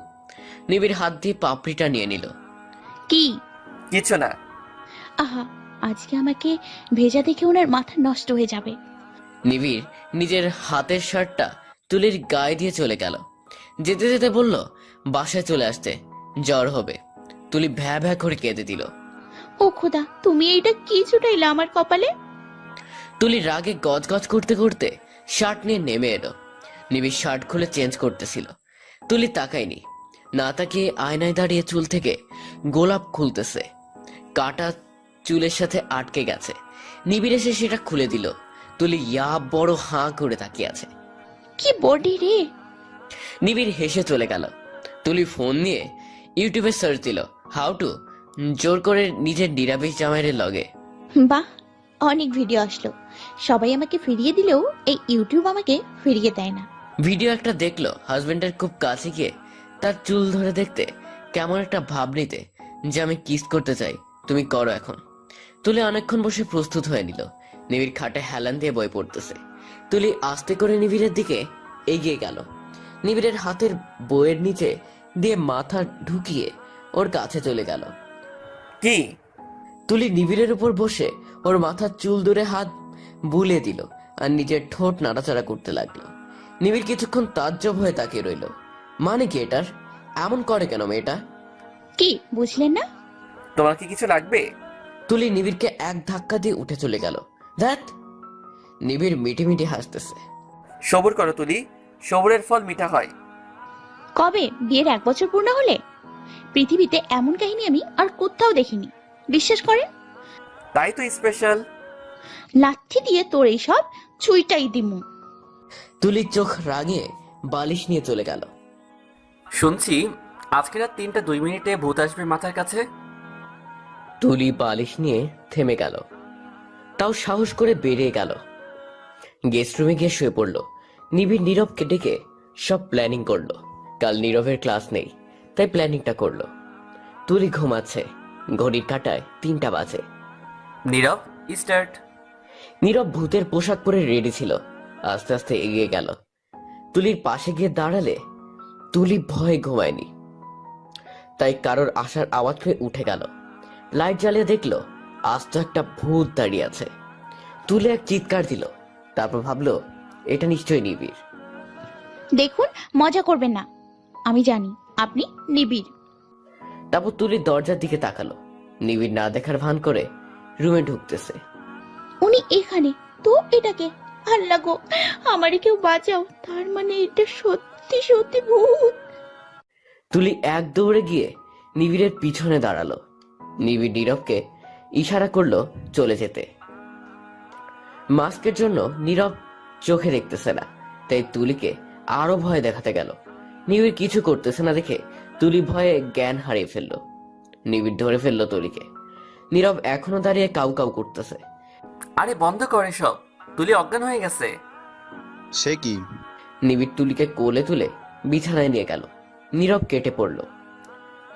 নিবিড় হাত দিয়ে পাপড়িটা নিয়ে নিল। কি? কিছু না। আহা, আজকে আমাকে ভেজা দেখে ওনার মাথা নষ্ট হয়ে যাবে। নিবিড় নিজের হাতের শার্টটা তুলির গায়ে দিয়ে চলে গেল। যেতে যেতে বলল বাসায় চলে আসতে, জ্বর হবে। তুলি ভ্যা ভ্যা করে কেঁদে দিল। ও খোদা, তুমি এইটা কি ছুটাইলা আমার কপালে? তুলি রাগে গজগজ করতে করতে শার্ট নিয়ে নেমে এলো। নিবিড় শার্ট খুলে চেঞ্জ করতেছিল। তুলি তাকায়নি, না তাকিয়ে আয়নায় দাঁড়িয়ে চুল থেকে গোলাপ খুলতেছে। কাটা চুলের সাথে আটকে গেছে। নিবিড় এসে সেটা খুলে দিল। তুলি ইয়া বড় হাঁ করে তাকিয়ে আছে। কি বডি রে! নিবিড় হেসে চলে গেল। তুলি ফোন নিয়ে ইউটিউবে সার্চ দিল হাউ টু জোর করে নিজের নিরামিষ জামাইয়ের লগে। বাহ, অনেক ভিডিও আসলো। সবাই আমাকে ফিরিয়ে দিলেও এই ইউটিউব আমাকে ফিরিয়ে দেয় না। ভিডিও একটা দেখলো হাজবেন্ডের খুব কাছে গিয়ে তার চুল ধরে দেখতে কেমন একটা ভাব নিতে যে আমি কিস করতে চাই, তুমি করো এখন। তুলি অনেকক্ষণ বসে প্রস্তুত হয়ে নিল। নিবিড় খাটে হেলান দিয়ে বই পড়তেছে। তুলি আস্তে করে নিবিড়ের দিকে এগিয়ে গেল। নিবিড়ের হাতের বইয়ের নিচে দিয়ে মাথা ঢুকিয়ে ওর কাছে চলে গেল। কি? তুলি নিবিড়ের উপর বসে ওর মাথার চুল ধরে হাত বুলিয়ে দিল আর নিজের ঠোঁট নাড়াচাড়া করতে লাগলো। নিবিড় কিছুক্ষণ তাজ্জব হয়ে তাকিয়ে রইল। মানে কি এটার? এমন করে কেন মেয়েটা? কি বুঝলেন না? তোমার কি কিছু লাগবে? তুলি নিবিড়কে এক ধাক্কা দিয়ে উঠে চলে গেল। ধ্যাৎ! নিবিড় মিটি মিটি হাসতেছে। সবুর করো তুলি, সবুরের ফল মিঠা হয়। কবে বিয়ের 1 বছর পূর্ণ হলে? পৃথিবীতে এমন কাহিনী আমি আর কোথাও দেখিনি, বিশ্বাস করেন? তাই তো স্পেশাল। লাঠি দিয়ে তোর এইসব ছুঁইটাই দিমু। তুলির চোখ রাঙিয়ে বালিশ নিয়ে চলে গেল। শুনছি আজকে রাত 3:02 ভূত আসবে মাথার কাছে। তুলি বালিশ নিয়ে থেমে গেল, তাও সাহস করে বেরিয়ে গেল। গেস্ট রুমে গিয়ে শুয়ে পড়ল। নিবিড় নীরবকে ডেকে সব প্ল্যানিং করলো। কাল নীরবের ক্লাস নেই, তাই প্ল্যানিংটা করলো। তুলি ঘুমাচ্ছে, ঘড়ির কাঁটায় 3টা বাজে। নীরব স্টার্ট। নীরব ভূতের পোশাক পরে রেডি ছিল। আস্তে আস্তে এগিয়ে গেল। তুলির পাশে গিয়ে দাঁড়ালে তুলি ভয়ে ঘুমায়নি, তাই কারোর আসার আওয়াজ পেয়ে উঠে গেল। লাইট জ্বালিয়ে দেখলো আস্ত একটা ভূত দাঁড়িয়ে আছে। তুলি এক চিৎকার দিল, তারপর ভাবলো এটা নিশ্চয়ই নিবিড়। দেখুন, মজা করবেন না, আমি জানি আপনি নিবিড়। তারপর তুলি দরজার দিকে তাকালো। নিবিড় না দেখার ভান করে রুমে ঢুকতেছে। উনি এখানে তো? এটাকে আল্লাহ গো, আমারে কেউ বাঁচাও। তার মানে এটা সত্যি সত্যি ভূত। তুলি এক দৌড়ে গিয়ে নিবিড়ের পিছনে দাঁড়ালো। নিবিড় নীরবকে ইশারা করলো চলে যেতে। মাস্কের জন্য নীরব চোখে দেখতেছে না, তাই তুলিকে আরো ভয় দেখাতে গেল। নিবিড় কিছু করতেছে না দেখে তুলি ভয়ে জ্ঞান হারিয়ে ফেললো। নিবিড় ধরে ফেললো তুলিকে। নীরব এখনো দাঁড়িয়ে কাউ কাউ করতেছে। আরে বন্ধ করে সব, তুলি অজ্ঞান হয়ে গেছে। সে কি? নিবিড় তুলিকে কোলে তুলে বিছানায় নিয়ে গেল। নীরব কেটে পড়ল।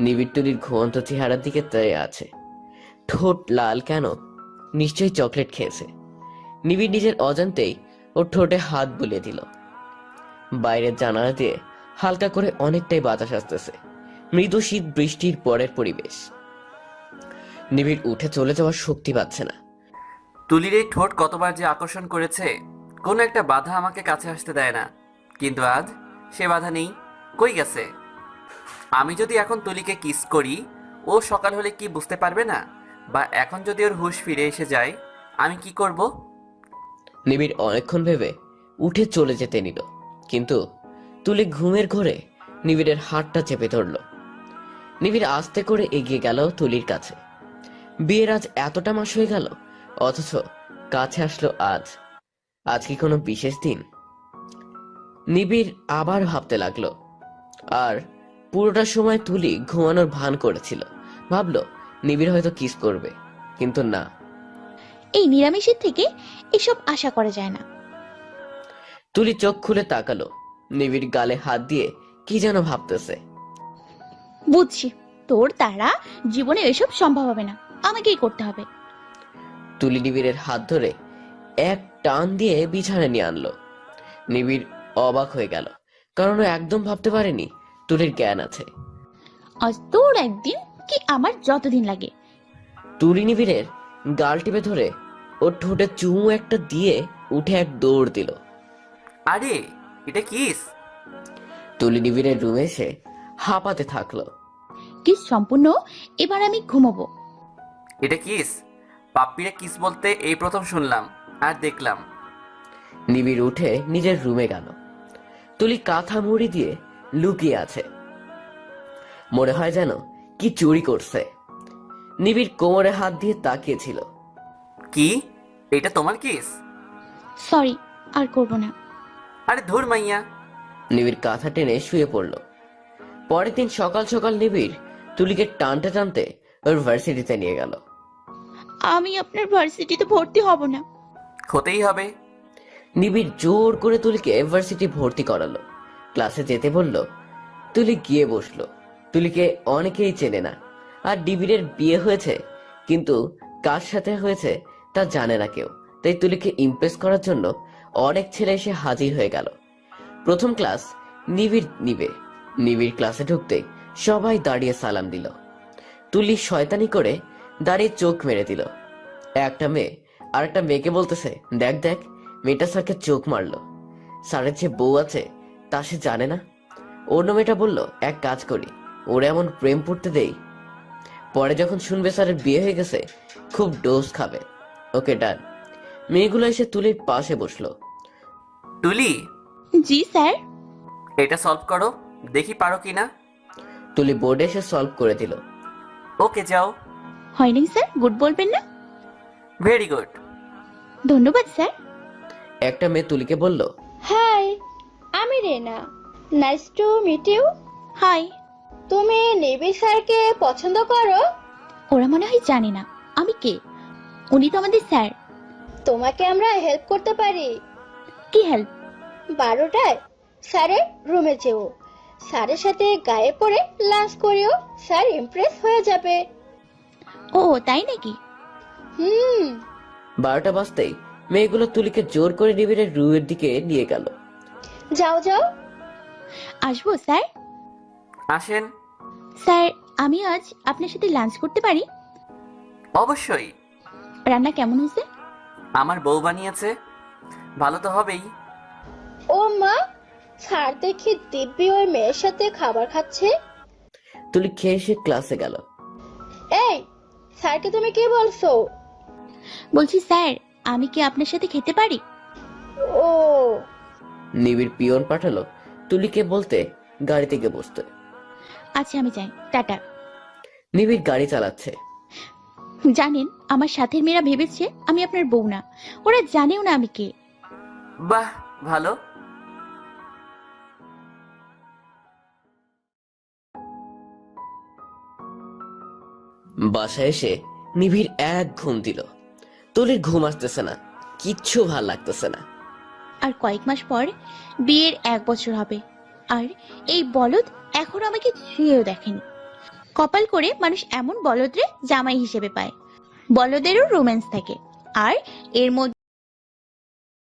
নিবিড় তুলির ঘুমন্ত চেহারার দিকে চেয়ে আছে। ঠোঁট লাল কেন? নিশ্চয়ই চকলেট খেয়েছে। নিবিড় নিজের অজান্তেই ওর ঠোঁটে হাত বুলিয়ে দিল। বাইরের জানালা দিয়ে হালকা করে অনেকটাই বাতাস আসতেছে। মৃদু শীত বৃষ্টির পরের পরিবেশ। নিবিড় উঠে চলে যাওয়ার শক্তি পাচ্ছে না। তুলির এই ঠোঁট কতবার যে আকর্ষণ করেছে, কোনো একটা বাধা আমাকে কাছে আসতে দেয় না, কিন্তু আজ সে বাধা নেই। কই গেছে? আমি যদি এখন তুলিকে কিস করি, ও সকাল হলে কি বুঝতে পারবে না? বা এখন যদি ওর হুঁশ ফিরে এসে যায়, আমি কি করব? নিবিড় অনেকক্ষণ ভেবে উঠে চলে যেতে নিল, কিন্তু তুলি ঘুমের ঘোরে নিবিড়ের হাতটা চেপে ধরল। নিবিড় আস্তে করে এগিয়ে গেল তুলির কাছে। বিয়ের আজ এতটা মাস হয়ে গেল, অথচ কাছে আসলো আজ। আজ কি কোনো বিশেষ দিন? নিবিড় আবার ভাবতে লাগলো। আর পুরোটা সময় তুলি ঘুমানোর ভান করেছিল। ভাবলো নিবিড় হয়তো কিস করবে, কিন্তু না। এই নিরামিষের থেকে এসব আশা করা যায় না। তুলি চোখ খুলে তাকালো। নিবিড় গালে হাত দিয়ে কি যেন ভাবতেছে। বুঝছি, তোর দ্বারা জীবনে এসব সম্ভব হবে না, আমাকেই করতে হবে। তুলি নিবিড়ের হাত ধরে এক টান দিয়ে বিছানায় নিয়ে আনলো। নিবিড় অবাক হয়ে গেল, কারণ ও একদম ভাবতে পারেনি তুলির জ্ঞান আছে। আজ তোর একদিন কি আমার যতদিন লাগে। তুলি নিবিড়ের গাল টিপে ধরে ওর ঠোঁটে চুমু একটা দিয়ে উঠে এক দৌড় দিল। আরে এটা কিস? তুলি নিবিড়ের রুমে এসে হাঁপাতে থাকলো। কিস সম্পূর্ণ, এবার আমি ঘুমাবো। এটা কিস? পাপ্পিরা কিস বলতে এই প্রথম শুনলাম আর দেখলাম। নিবিড় উঠে নিজের রুমে গেল। তুলি কাঁথা মুড়ি দিয়ে লুকিয়ে আছে, মনে হয় যেন কি চুরি করছে। নিবিড় কোমরে হাত দিয়ে তাকিয়েছিল। কি এটা তোমার কিস? সরি, আর করবো না। আরে ধুর মাইয়া। নিবিড় কাঁথা টেনে শুয়ে পড়ল। পরের দিন সকাল সকাল নিবিড় তুলিকে টানতে টানতে ওর ভার্সিটিতে নিয়ে গেল। আমি আপনার ভার্সিটিতে ভর্তি হব না। হতেই হবে। নিবিড় জোর করে তুলিকে ভার্সিটি ভর্তি করালো। ক্লাসে যেতে বলল। তুলি গিয়ে বসলো। তুলিকে অনেকেই চেনে না, আর নিবিড়ের বিয়ে হয়েছে, কিন্তু কার সাথে হয়েছে তা জানে না কেউ। তাই তুলিকে ইমপ্রেস করার জন্য অনেক ছেলে এসে হাজির হয়ে গেল। প্রথম ক্লাস নিবিড় নিবে। নিবিড় ক্লাসে ঢুকতেই সবাই দাঁড়িয়ে সালাম দিল। তুলি শয়তানি করে দাঁড়িয়ে চোখ মেরে দিল। একটা মেয়ে আর একটা মেয়েকে বলতেছে, দেখ দেখ মেয়েটা স্যারকে চোখ মারলো। স্যারের যে বউ আছে তা সে জানে না। অন্য মেয়েটা বলল, এক কাজ করি, ওরা এমন প্রেম পড়তে দেই, পরে যখন শুনবে স্যারের বিয়ে হয়ে গেছে খুব ডোজ খাবে। ওকে ডান। মেয়েগুলো এসে তুলির পাশে বসলো। তুলি, জি স্যার। এটা সলভ করো, দেখি পারো কিনা। তুলি বোর্ডে এসে সলভ করে দিল। ওকে যাও। হয়নি স্যার, গুড বলবেন না? Very good. ধন্যবাদ স্যার। একটা মেয়ে তুলিকে বলল, হাই, আমি Rena. Nice to meet you. Hi. তুমি নিবিড় স্যারকে পছন্দ করো? ওরা মনে হয় জানে না আমি কে। উনি তো আমাদের স্যার। তোমাকে আমরা হেল্প করতে পারি। কি হেল্প? 12টায় স্যারের রুমে যেও, স্যারের সাথে গায়ে পড়ে লাঞ্চ করিও, স্যার ইমপ্রেস হয়ে যাবে। ও তাই নাকি? 12টা বাজতেই মেয়েগুলো তুলিকে জোর করে নিবিড়ের রুমের দিকে নিয়ে গেল। যাও যাও। আসবো স্যার? আসেন। স্যার, আমি আজ আপনার সাথে লাঞ্চ করতে পারি? অবশ্যই। রান্না কেমন হয়েছে? আমার বউ বানিয়েছে, ভালো তো হবেই। ও মা, স্যার দেখি দিব্যি ওই মেয়ের সাথে খাবার খাচ্ছে। তুলি খেয়ে এসে ক্লাসে গেল। এই, স্যারকে তুমি কি বলছো? বলছি স্যার, আমি কি আপনার সাথে খেতে পারি? ও। নিবিড় পিয়ন পাঠালো তুলিকে বলতে গাড়িতে গিয়ে বসতে। আচ্ছা আমি যাই, টাটা। নিবিড় গাড়ি চালাচ্ছে। জানেন, আমার সাথের মেয়েরা ভেবেছে আমি আপনার বউ না। ওরা জানেও না আমি কে। বাহ, ভালো। বাসায় এসে নিবিড় এক ঘুম দিল। তুলির ঘুম আসতেছে না, কিচ্ছু ভাল লাগতেছে না। আর কয়েক মাস পর বিয়ের 1 বছর হবে, আর এই বলদ এখনো আমাকে ছুঁয়েও দেখেনি। কপাল করে মানুষ এমন বলদরে জামাই হিসেবে পায়। বলদেরও রোম্যান্স থাকে, আর এর মধ্যে